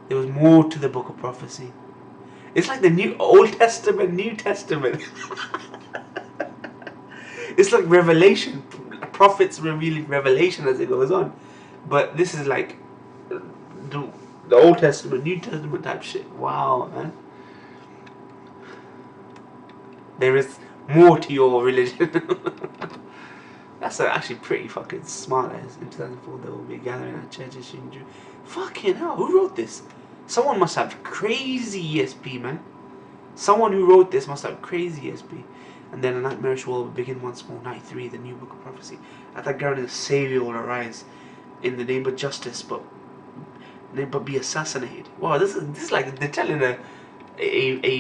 There was more to the Book of Prophecy. It's like the new Old Testament, New Testament. It's like Revelation. Prophets revealing Revelation as it goes on. But this is like the Old Testament, New Testament type shit. Wow, man. There is more to your religion. That's actually pretty fucking smart. As in 2004 there will be a gathering at church in Shinjuku. Fucking hell, who wrote this? Someone must have crazy ESP, man. Someone who wrote this must have crazy ESP. And then a nightmarish world will begin once more. Night 3, the new Book of Prophecy. At that gathering, the Savior will arise in the name of justice, but be assassinated. Wow, this is like they're telling a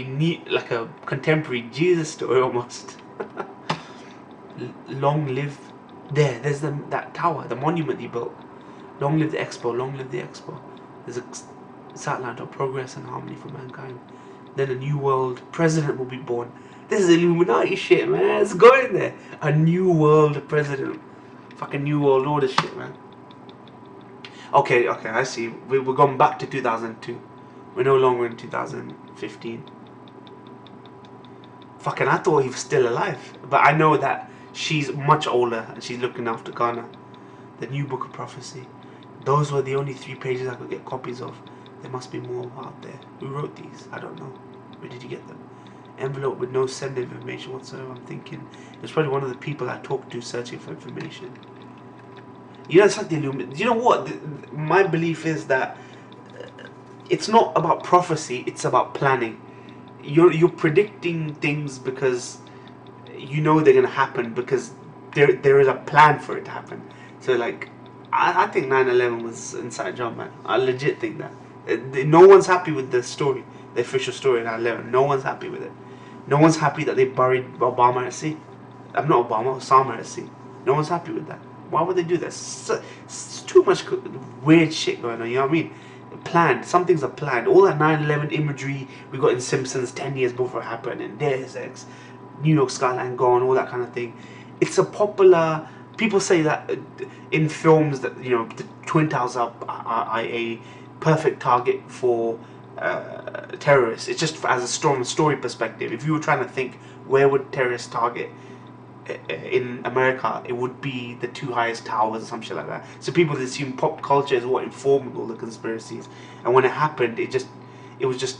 neat, like a contemporary Jesus story almost. Long live there's that tower, the monument he built. Long live the Expo, long live the Expo. There's a satellite of progress and harmony for mankind. Then a new world president will be born. This is Illuminati shit, man. It's going there. A new world president. Fucking new world order shit, man. Okay, I see. We're going back to 2002. We're no longer in 2015. Fucking, I thought he was still alive. But I know that she's much older and she's looking after Ghana. The new Book of Prophecy. Those were the only 3 pages I could get copies of. There must be more out there. Who wrote these? I don't know. Where did you get them? Envelope with no send information whatsoever. I'm thinking it's probably one of the people I talked to searching for information. It's like the Illuminati. You know what? My belief is that it's not about prophecy. It's about planning. You're predicting things because you know they're gonna happen because there is a plan for it to happen. So like, I think 9/11 was inside job, man. I legit think that. No one's happy with the story, the official story of 9/11. No one's happy with it. No one's happy that they buried Obama at sea. I'm not Obama, Osama at sea. No one's happy with that. Why would they do that? It's too much weird shit going on, you know what I mean? Planned. Some things are planned. All that 9/11 imagery we got in Simpsons 10 years before it happened, and Deus Ex, New York skyline gone, all that kind of thing. It's a popular... People say that in films that, the Twin Towers are a perfect target for terrorists. It's just as a story perspective. If you were trying to think, where would terrorists target? in America, it would be the two highest towers or some shit like that. So people assume pop culture is what informed all the conspiracies, and when it happened, it was just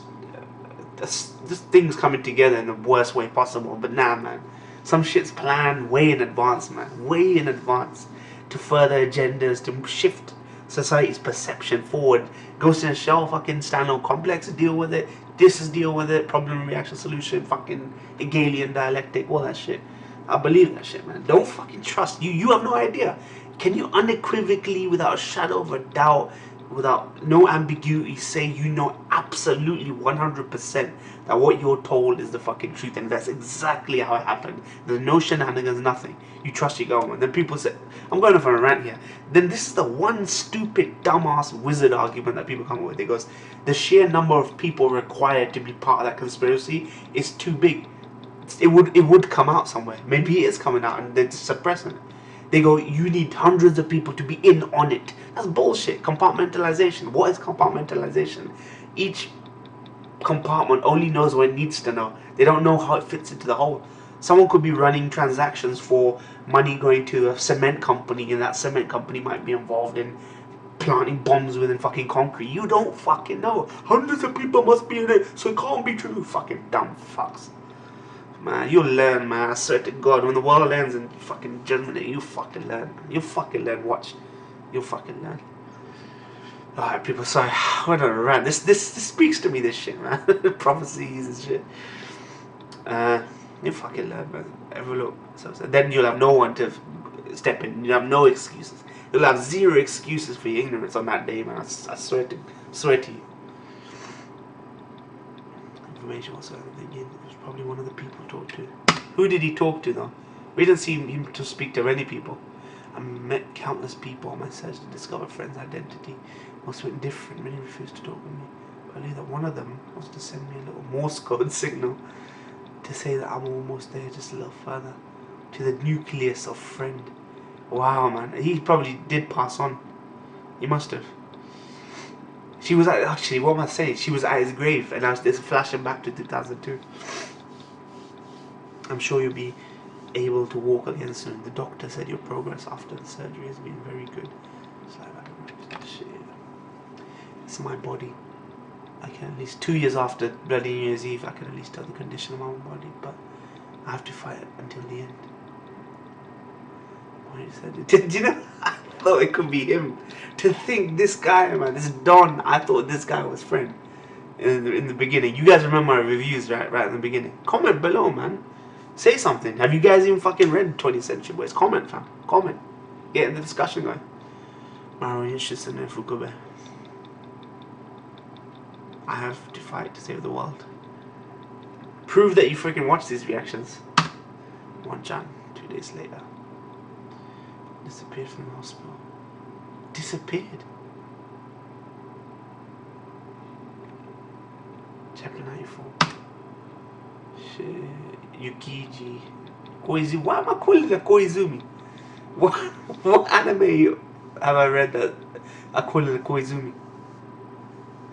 things coming together in the worst way possible. But nah, man, some shit's planned way in advance, man, way in advance, to further agendas, to shift society's perception forward. Ghost in a Shell, fucking standalone complex, deal with it. This is deal with it. Problem, reaction, solution, fucking Hegelian dialectic, all that shit. I believe that shit, man. Don't fucking trust you. You have no idea. Can you unequivocally, without a shadow of a doubt, without no ambiguity, say you know absolutely 100% that what you're told is the fucking truth, and that's exactly how it happened? There's no shenanigans, nothing. You trust your government. Then people say, I'm going off on a rant here. Then this is the one stupid, dumbass wizard argument that people come up with. It goes, the sheer number of people required to be part of that conspiracy is too big. It would come out somewhere. Maybe it is coming out and they're just suppressing it. They go, you need hundreds of people to be in on it. That's bullshit. Compartmentalization. What is compartmentalization? Each compartment only knows what it needs to know. They don't know how it fits into the whole. Someone could be running transactions for money going to a cement company, and that cement company might be involved in planting bombs within fucking concrete. You don't fucking know. Hundreds of people must be in it, so it can't be true. Fucking dumb fucks. Man, you'll learn, man. I swear to God, when the world ends and fucking judgment, you fucking learn. You fucking learn. Watch. You'll fucking learn. Alright, people, sorry. Went on a rant. This speaks to me, this shit, man. Prophecies and shit. You fucking learn, man. Every look. So then you'll have no one to step in. You'll have no excuses. You'll have zero excuses for your ignorance on that day, man. I swear to you. Information was thinking. Probably one of the people talked to. Who did he talk to though? We didn't see him to speak to many people. I met countless people on my search to discover friends' identity. Most went different. Many refused to talk with me. But I knew that one of them was to send me a little Morse code signal to say that I'm almost there, just a little further, to the nucleus of friend. Wow, man. He probably did pass on. He must have. She was at, actually, what am I saying? She was at his grave, and I was just flashing back to 2002. I'm sure you'll be able to walk again soon. The doctor said your progress after the surgery has been very good. It's like, I don't know, shit. It's my body. I can at least, 2 years after bloody New Year's Eve, I can at least tell the condition of my own body, but I have to fight until the end. What he said, did you know? I thought it could be him. To think this guy, man, this Don, I thought this guy was friend in the beginning. You guys remember my reviews, right in the beginning. Comment below, man. Say something. Have you guys even fucking read 20th Century Boys? Comment, fam. Comment. Get the discussion going. I have to fight to save the world. Prove that you freaking watch these reactions. 1 Jan, 2 days later. Disappeared from the hospital. Disappeared. Chapter 94. Shit. Yukiji. Koizumi. Why am I calling it Koizumi? What anime have I read that I call it a Koizumi?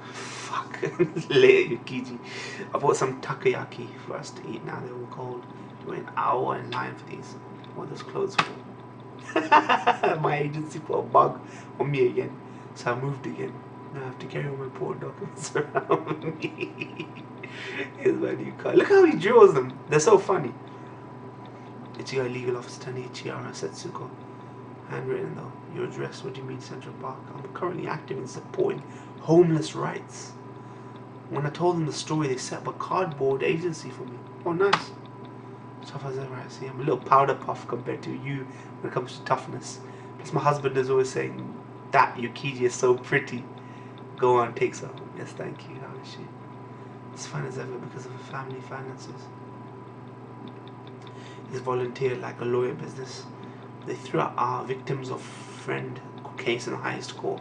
Fuck. Later, Yukiji. I bought some takoyaki for us to eat now. They're all cold. We went an hour in line for these. What are those clothes for? My agency put a bug on me again, so I moved again. Now I have to carry all my poor documents around me. Here's my new car. Look how he draws them. They're so funny. It's your legal officer, Tani Chiara Setsuko. Handwritten though. Your address, what do you mean Central Park? I'm currently active in supporting homeless rights. When I told them the story, they set up a cardboard agency for me. Oh, nice. Tough as ever, I see. I'm a little powder puff compared to you when it comes to toughness. Plus my husband is always saying, that Yukiji is so pretty. Go on, take some. Yes, thank you. How is she? As fine as ever because of her family finances. He's volunteered like a lawyer business. They threw out our victims of friend case in the highest court.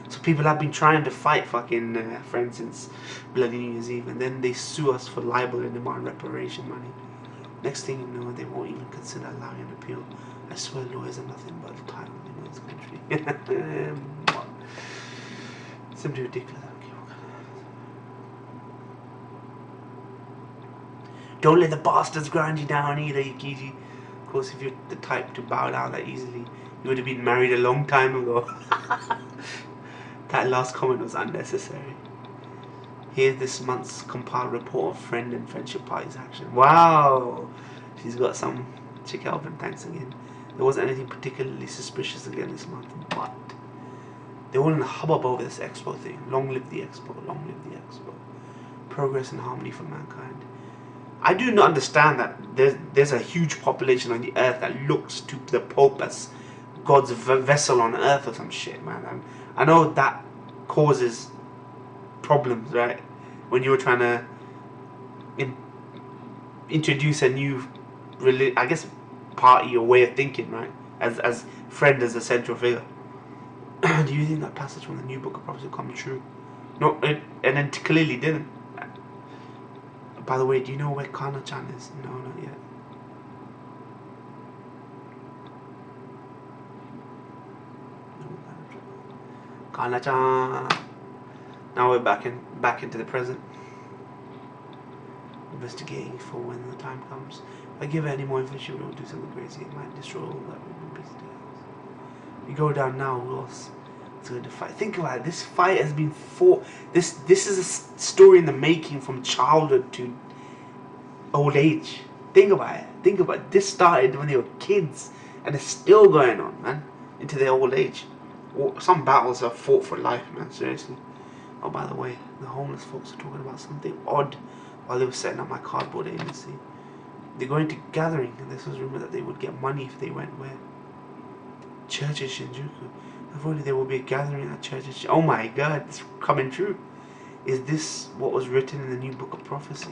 So people have been trying to fight fucking friend since bloody New Year's Eve, and then they sue us for libel and demand reparation money. Next thing you know, they won't even consider allowing an appeal. I swear lawyers are nothing but a title in this country. Simply ridiculous. Don't let the bastards grind you down either, Yukiji. Of course, if you're the type to bow down that easily, you would have been married a long time ago. That last comment was unnecessary. Here's this month's compiled report of friend and friendship parties action. Wow! She's got some. Chick Alvin, thanks again. There wasn't anything particularly suspicious again this month, but they're all in a hubbub over this expo thing. Long live the expo, long live the expo. Progress and harmony for mankind. I do not understand that there's a huge population on the earth that looks to the Pope as God's vessel on earth or some shit, man. And I know that causes problems, right? When you're trying to introduce a new, I guess, party or way of thinking, right? As friend as a central figure. Do you think that passage from the new book of prophecy will come true? No, and it clearly didn't. By the way, do you know where Kana-chan is? No, not yet. Kana-chan. Now we're back into the present. Investigating for when the time comes. If I give her any more information, we'll do something crazy. It might destroy all that we've been busy days. We go down now, who else is going to fight? Think about it. This fight has been fought. This is a story in the making from childhood to old age. Think about it. Think about it. This started when they were kids, and it's still going on, man, into their old age. Some battles are fought for life, man. Seriously. Oh, by the way, the homeless folks are talking about something odd while they were setting up my cardboard agency. They're going to gathering, and this was rumored that they would get money if they went where? Church in Shinjuku. If only there will be a gathering at church in Shinjuku. Oh my god, it's coming true. Is this what was written in the new book of prophecy?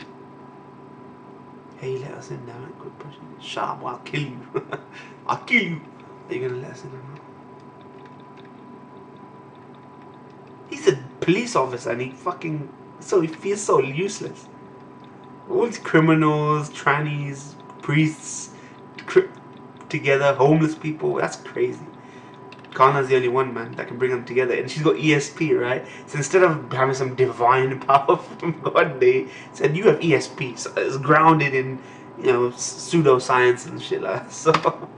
Hey, let us in now. Good person. Shut up, I'll kill you. I'll kill you. Are you gonna let us in or not? He's a police officer and he feels so useless. All these criminals, trannies, priests, together, homeless people, that's crazy. Kana's the only one, man, that can bring them together. And she's got ESP, right? So instead of having some divine power from God, they said, you have ESP. So it's grounded in, pseudoscience and shit like that. So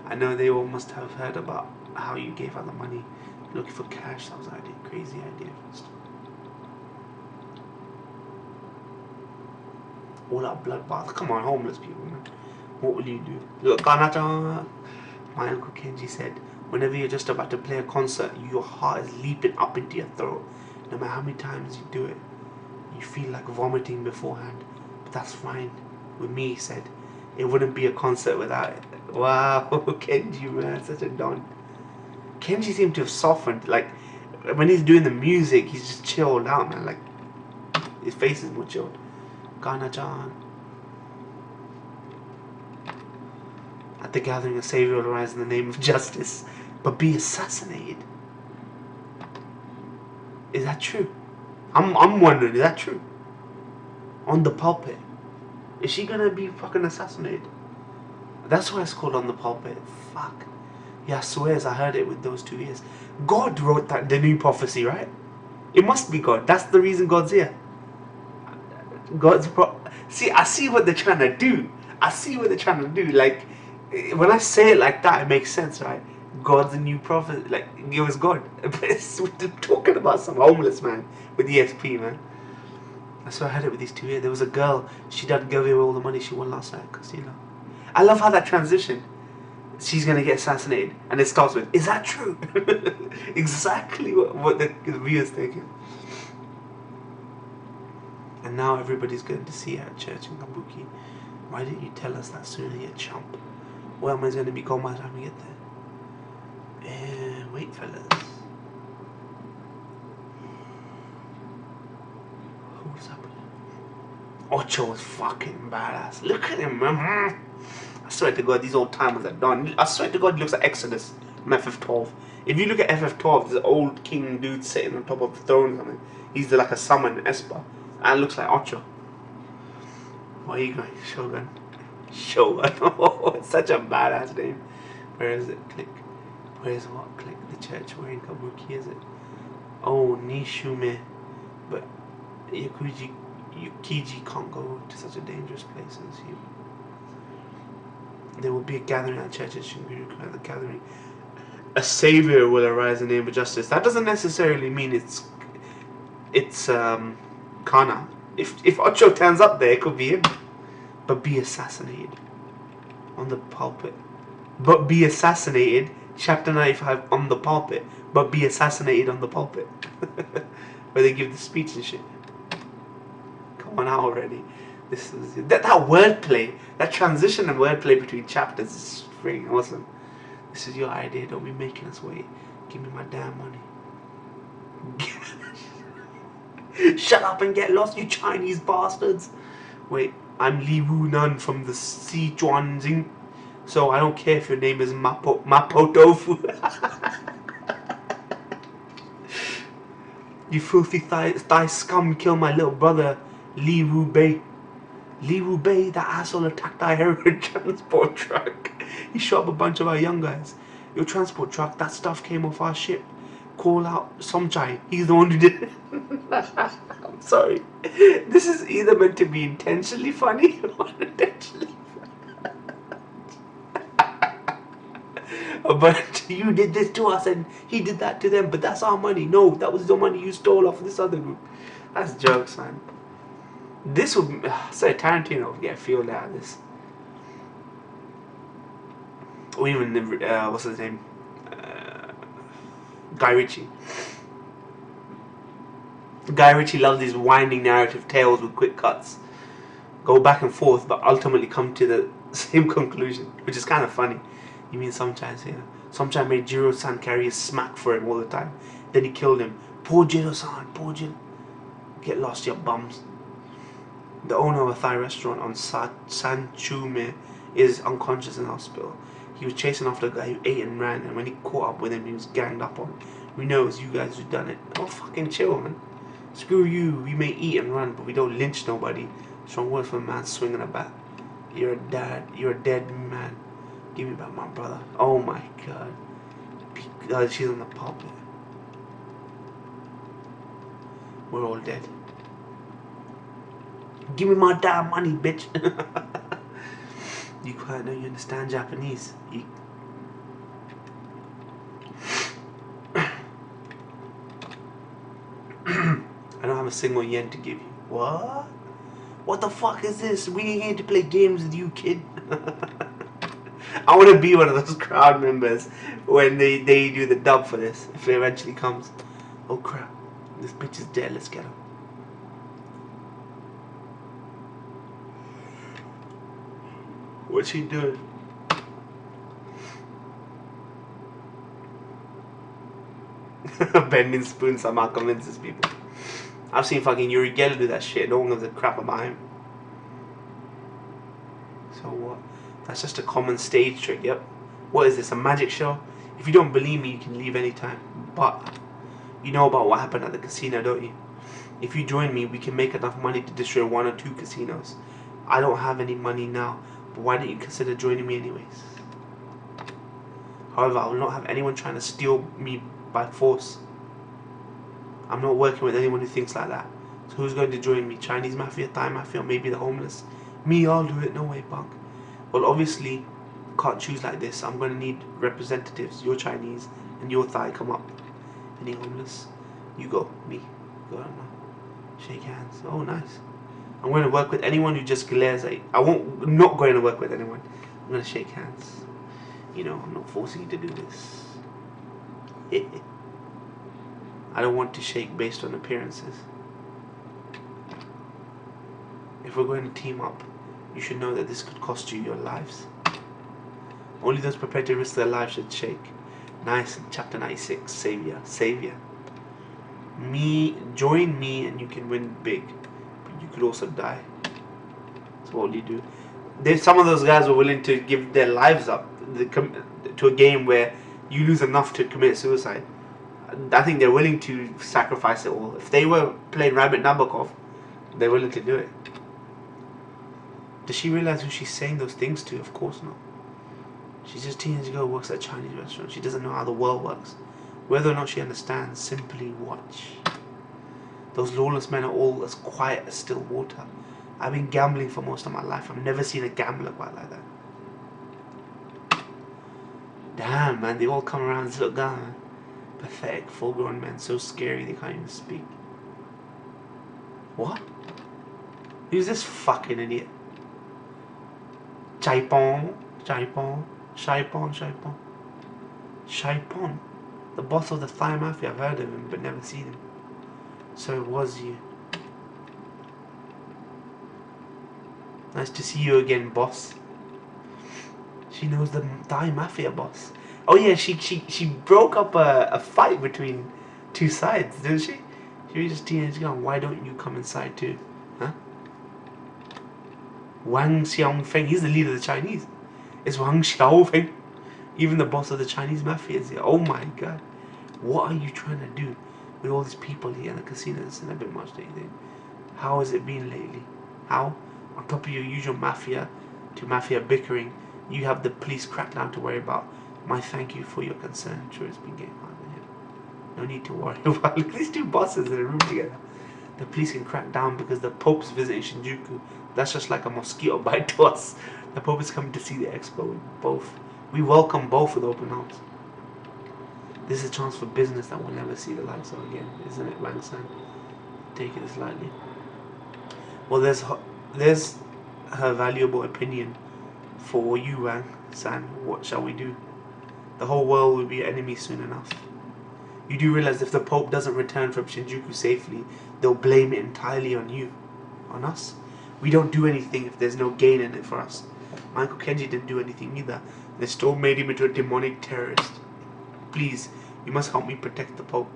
I know they all must have heard about how you gave out the money looking for cash. That was an idea, crazy idea. All out bloodbath. Come on, homeless people, man. What will you do? Look, Kanata. My uncle Kenji said, whenever you're just about to play a concert, your heart is leaping up into your throat. No matter how many times you do it, you feel like vomiting beforehand. But that's fine. With me, he said, it wouldn't be a concert without it. Wow, Kenji, man, such a don. Kenji seemed to have softened. Like, when he's doing the music, he's just chilled out, man. Like, his face is more chilled. Kana-chan. At the gathering, a savior will arise in the name of justice, but be assassinated. Is that true? I'm wondering, is that true? On the pulpit. Is she gonna be fucking assassinated? That's why it's called On the Pulpit. Fuck. Yeah, I swears I heard it with those 2 ears. God wrote the new prophecy, right? It must be God. That's the reason God's here. See, I see what they're trying to do. Like, when I say it like that, it makes sense, right? God's a new prophet. Like, it was God. But we're talking about some homeless man with ESP, man. So I heard it with these 2 ears. There was a girl. She didn't give away all the money she won last night. Casino. I love how that transition. She's gonna get assassinated, and it starts with, "Is that true?" Exactly what the viewers thinking. And now everybody's going to see her at church in Kabuki. Why didn't you tell us that sooner, you chump? Where am I going to be gone by the time we get there? Wait, fellas. Who's up? Ocho is fucking badass. Look at him, man. I swear to God, these old timers are done. I swear to God, he looks like Exodus from FF12. If you look at FF12, there's an old king dude sitting on top of the throne or something. He's like a summon Esper. And it looks like Ocho. Where are you going? Shogun. Shogun. Oh, it's such a badass name. Where is it? Click. Where's what? Click. The church. Where in Kabuki is it? Oh, Nishume. But Yukiji can't go to such a dangerous place as you. There will be a gathering at church at Shingeki. At the gathering, a savior will arise in the name of justice. That doesn't necessarily mean it's Kana. If Ocho turns up there, it could be him. But be assassinated on the pulpit. But be assassinated. Chapter 95 on the pulpit. But be assassinated on the pulpit. Where they give the speech and shit. Come on out already. This is that wordplay, that transition and wordplay between chapters is freaking awesome. This is your idea. Don't be making us wait. Give me my damn money. Shut up and get lost, you Chinese bastards. Wait, I'm Li Wu Nan from the Sichuan Jing. So I don't care if your name is Mapo Tofu. You filthy thigh scum, kill my little brother, Li Wu Bei. Li Wu Bei, that asshole attacked our heroin transport truck. He shot up a bunch of our young guys. Your transport truck, that stuff came off our ship. Call out Somchai. He's the one who did it. I'm sorry. This is either meant to be intentionally funny or unintentionally funny. But you did this to us and he did that to them. But that's our money. No, that was the money you stole off this other group. That's jokes, man. This would... Sorry, Tarantino would get a field out of this. Or even... what's his name? Guy Ritchie. Guy Ritchie loves these winding narrative tales with quick cuts. Go back and forth, but ultimately come to the same conclusion, which is kind of funny. You mean sometimes, yeah. Sometimes made Jiro-san carry a smack for him all the time. Then he killed him. Poor Jiro-san, poor Jiro. Get lost, you bums. The owner of a Thai restaurant on Sanchume is unconscious in hospital. He was chasing after a guy who ate and ran, and when he caught up with him, he was ganged up on. We know it's you guys who done it. Oh, fucking chill, man. Screw you. We may eat and run, but we don't lynch nobody. Strong words from a man swinging a bat. You're a dad. You're a dead man. Give me back my brother. Oh my god. She's on the pulpit. We're all dead. Give me my damn money, bitch. You quite know you understand Japanese. I don't have a single yen to give you. What? What the fuck is this? We ain't here to play games with you, kid. I want to be one of those crowd members when they do the dub for this, if it eventually comes. Oh crap, this bitch is dead, let's get her. What's she doing? Bending spoons somehow convinces people. I've seen fucking Yuri Geller do that shit. No one gives a crap about him. So what? That's just a common stage trick, yep. What is this, a magic show? If you don't believe me, you can leave anytime. But you know about what happened at the casino, don't you? If you join me, we can make enough money to destroy 1 or 2 casinos. I don't have any money now, but why don't you consider joining me anyways? However, I will not have anyone trying to steal me by force. I'm not working with anyone who thinks like that. So who's going to join me? Chinese mafia, Thai mafia, or maybe the homeless? Me, I'll do it. No way, punk. Well, obviously, can't choose like this. I'm going to need representatives. You're Chinese, and you're Thai. Come up. Any homeless? You go. Me. Go on now. Shake hands. Oh, nice. I'm going to work with anyone who just glares at you. I'm not going to work with anyone. I'm going to shake hands. You know, I'm not forcing you to do this. I don't want to shake based on appearances. If we're going to team up, you should know that this could cost you your lives. Only those prepared to risk their lives should shake. Nice. Chapter 96. Savior. Savior. Join me and you can win big. But you could also die. So what will you do? Some of those guys were willing to give their lives up to a game where you lose enough to commit suicide. I think they're willing to sacrifice it all. If they were playing Rabbit Nabokov, they're willing to do it. Does she realize who she's saying those things to? Of course not. She's just a teenage girl who works at a Chinese restaurant. She doesn't know how the world works. Whether or not she understands, simply watch. Those lawless men are all as quiet as still water. I've been gambling for most of my life. I've never seen a gambler quite like that. Damn, man, they all come around this little guy, man. Pathetic, full-grown men, so scary they can't even speak. What? Who's this fucking idiot? Chaipon, Chaipon, Chaipon, Chaipon. Chaipon, the boss of the Thai Mafia. I've heard of him, but never seen him. So it was you. Nice to see you again, boss. She knows the Thai Mafia boss. Oh yeah, she broke up a fight between two sides, didn't she? She was just teenage girl. Why don't you come inside too? Huh? Wang Xiaofeng, he's the leader of the Chinese. It's Wang Xiaofeng. Even the boss of the Chinese Mafia is here. Oh my god. What are you trying to do with all these people here in the casinos? And a bit much, don't you think? How has it been lately? How? On top of your usual mafia to mafia bickering, you have the police crackdown to worry about. My thank you for your concern. I'm sure it's been getting harder. No need to worry about. Look at these two bosses in a room together. The police can crack down because the Pope's visiting Shinjuku. That's just like a mosquito bite to us. The Pope is coming to see the expo. We welcome both with open arms. This is a chance for business that we'll never see the likes of again, isn't it, Wang San? Take it as lightly. Well, there's her valuable opinion for you, Wang San. What shall we do? The whole world will be enemy soon enough. You do realize if the Pope doesn't return from Shinjuku safely, they'll blame it entirely on you. On us? We don't do anything if there's no gain in it for us. My Uncle Kenji didn't do anything either. They still made him into a demonic terrorist. Please, you must help me protect the Pope.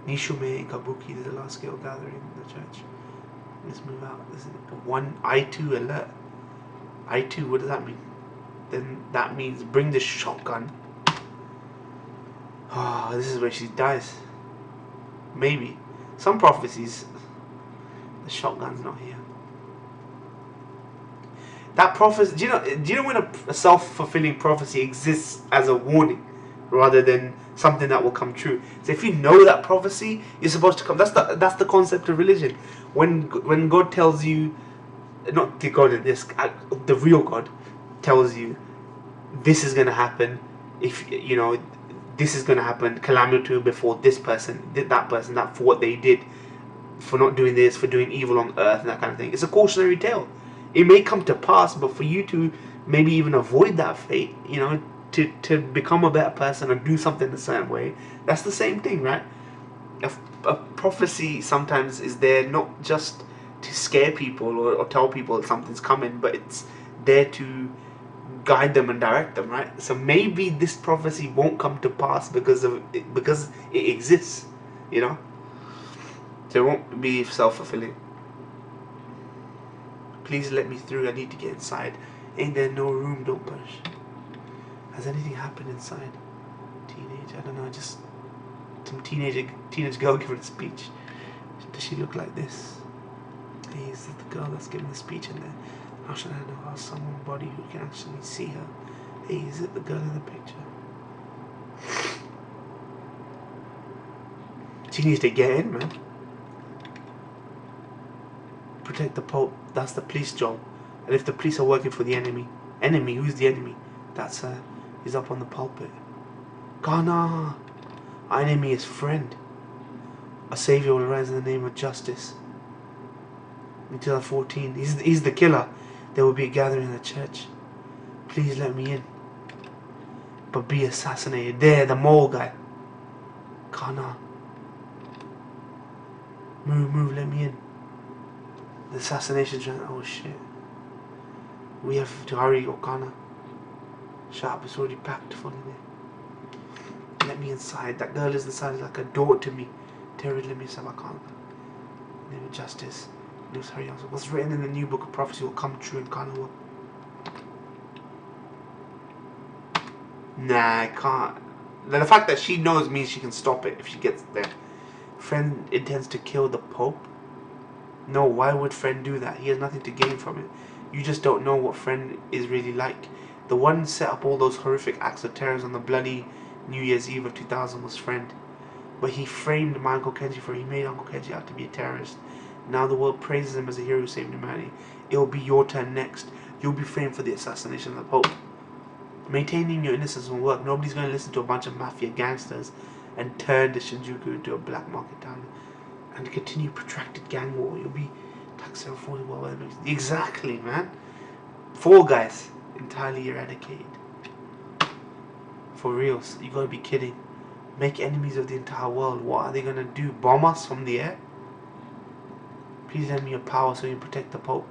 Nishume and Kabuki is the large scale gathering in the church. Let's move out. This is one I2 alert. I2, what does that mean? Then that means bring the shotgun. Oh, this is where she dies. Maybe. Some prophecies, the shotgun's not here. That prophecy, do you know when a self-fulfilling prophecy exists as a warning rather than something that will come true? So if you know that prophecy, you're supposed to come. That's the concept of religion. When God tells you, not the God in this, the real God tells you, this is gonna happen. If you know, this is gonna happen. Calamity before this person did that person that for what they did, for not doing this, for doing evil on earth and that kind of thing. It's a cautionary tale. It may come to pass, but for you to maybe even avoid that fate, to become a better person or do something a certain way, that's the same thing, right? A prophecy sometimes is there not just to scare people or tell people that something's coming, but it's there to guide them and direct them, right? So maybe this prophecy won't come to pass because it exists, So it won't be self-fulfilling. Please let me through. I need to get inside. Ain't there no room? Don't push. Has anything happened inside? Teenage? I don't know. Just some teenage girl giving a speech. Does she look like this? Hey, is it the girl that's giving the speech in there? How should I know how somebody who can actually see her? Hey, is it the girl in the picture? She needs to get in, man. Protect the Pope. That's the police job. And if the police are working for the enemy, who's the enemy? That's he's up on the pulpit. Ghana, our enemy is friend. A savior will rise in the name of justice. In 2014, he's the killer. There will be a gathering in the church. Please let me in. But be assassinated. There, the mole guy. Ghana. Move, let me in. The assassination trend. Oh shit. We have to hurry, Okana. Shut up, it's already packed fully there. Let me inside. That girl is inside like a door to me. Terry, let me inside. I can't. Name of justice. Let's hurry up. What's written in the new book of prophecy will come true in Kanawa. Nah, I can't. The fact that she knows means she can stop it if she gets there. Friend intends to kill the Pope? No, why would Friend do that? He has nothing to gain from it. You just don't know what Friend is really like. The one set up all those horrific acts of terror on the bloody New Year's Eve of 2000 was Friend. But he framed my Uncle Kenji for he made Uncle Kenji out to be a terrorist. Now the world praises him as a hero who saved humanity. It will be your turn next. You'll be framed for the assassination of the Pope. Maintaining your innocence will work. Nobody's going to listen to a bunch of mafia gangsters and turn the Shinjuku into a black market town and continue protracted gang war. You'll be taxed on 40 well. Exactly, man. Fall Guys entirely eradicated. For reals, you gotta be kidding. Make enemies of the entire world. What are they gonna do? Bomb us from the air? Please lend me your power so you can protect the Pope.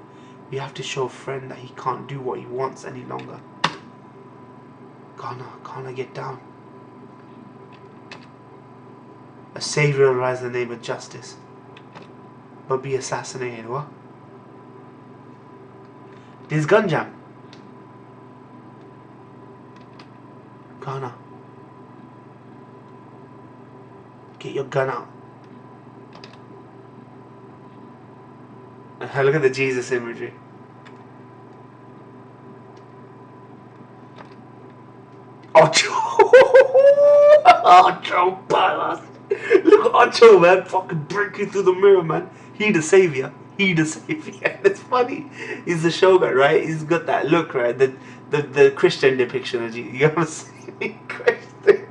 We have to show a friend that he can't do what he wants any longer. Kana, get down. A savior will rise in the name of justice, but be assassinated. What? This Gundam. Kana, get your gun out. Look at the Jesus imagery. Ocho! Ocho Palas! Look at Ocho, man, fucking breaking through the mirror, man. He the savior. He the savior. It's funny. He's the shogun, right? He's got that look, right? The Christian depiction of Jesus. You ever seen Christian?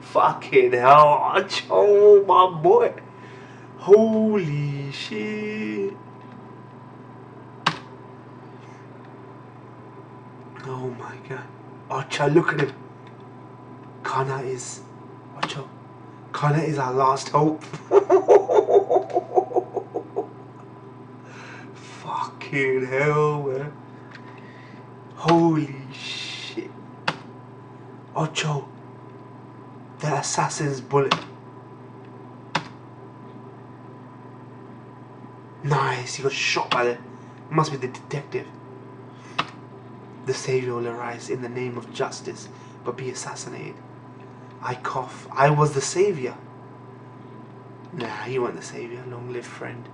Fucking hell, Ocho, my boy. Holy shit. Oh my god. Ocho, look at him. Kana is... Ocho. Kana is our last hope. Fucking hell, man. Holy shit. Ocho. The assassin's bullet. Nice, he got shot by the... Must be the detective. The savior will arise in the name of justice, but be assassinated. I cough. I was the savior. Nah, you weren't the savior. Long live friend.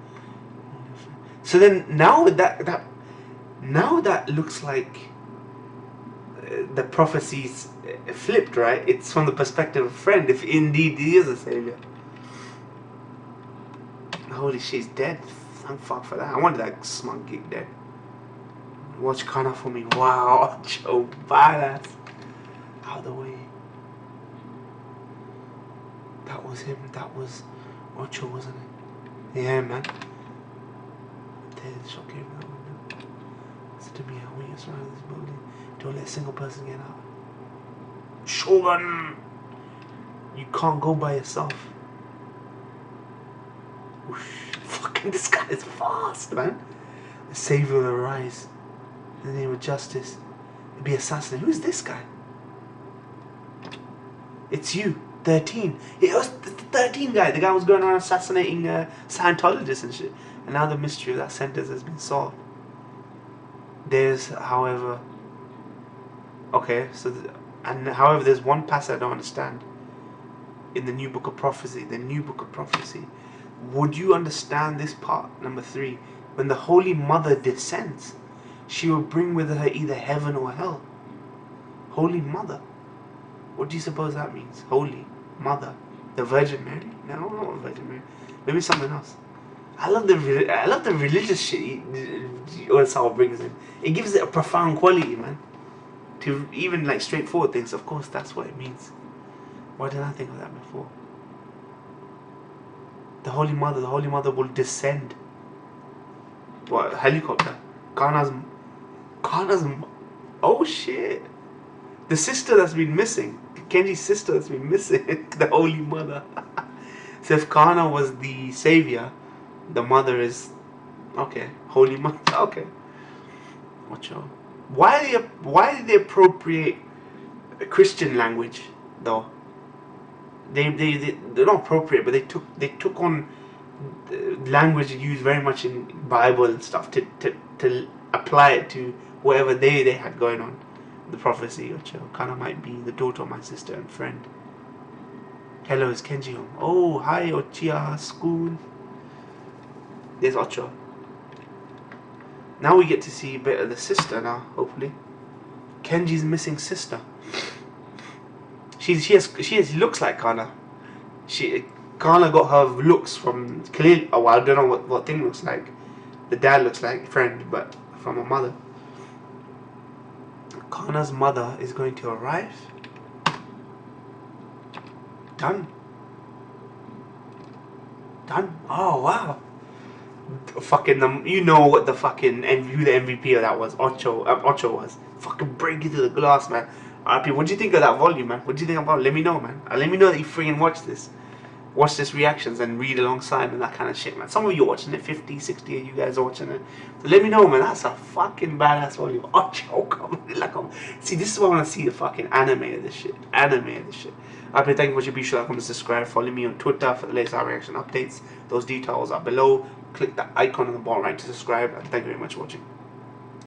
So then now that looks like the prophecy's flipped, right? It's from the perspective of friend, if indeed he is a savior. Holy shit, he's dead. Thank fuck for that. I wanted that smug geek dead. Watch Kana for me. Wow, Ocho, badass. Out of the way. That was him. That was Ocho, wasn't it? Yeah, man. There's shot came out the window. Listen to me, I'll wait around this building. Don't let a single person get out. Shogun! You can't go by yourself. Whoosh. Fucking this guy is fast, man. The savior will arise in the name of justice and be assassinated. Who's this guy? It's you, 13. It was the 13 guy. The guy was going around assassinating Scientologists and shit. And now the mystery of that sentence has been solved. There's, however... Okay, so... however, there's one passage I don't understand. In the New Book of Prophecy. The New Book of Prophecy. Would you understand this part, number 3? When the Holy Mother descends, she will bring with her either heaven or hell. Holy Mother. What do you suppose that means? Holy Mother. The Virgin Mary? No, not Virgin Mary. Maybe something else. I love the religious shit Onizuka brings in. It gives it a profound quality, man. To even like straightforward things, of course, that's what it means. Why didn't I think of that before? The Holy Mother will descend. What, helicopter? Kana's... Oh shit. The sister that's been missing. Kenji's sister that's been missing. The Holy Mother. So if Kana was the savior, the mother is... Okay. Holy Mother. Okay. Watch out. Why did they appropriate Christian language though? They're not appropriate, but they took on language used very much in Bible and stuff to apply it to whatever they had going on. The prophecy, Ocho. Kana might be the daughter of my sister and friend. Hello, is Kenji home? Oh, hi, Ochiya, school. There's Ocho. Now we get to see a bit of the sister now, hopefully. Kenji's missing sister. She looks like Kana. Kana got her looks from clearly. Oh, I don't know what thing looks like. The dad looks like friend, but from a mother. Connor's mother is going to arrive. Done. Done. Oh wow. Fucking you know what the fucking who the MVP of that was? Ocho was. Fucking break into the glass, man. RP, what do you think of that volume, man? What do you think about it? Let me know, man. Let me know that you freaking watch this reactions and read alongside and that kind of shit, man. Some of you are watching it, 50, 60 of you guys are watching it. So let me know, man. That's a fucking badass volume. Ocho, come on. Like, see, this is why I want to see the fucking anime of this shit. Anime of this shit. RP, thank you for your be sure to come and subscribe. Follow me on Twitter for the latest reaction updates. Those details are below. Click the icon on the bottom right to subscribe. And thank you very much for watching.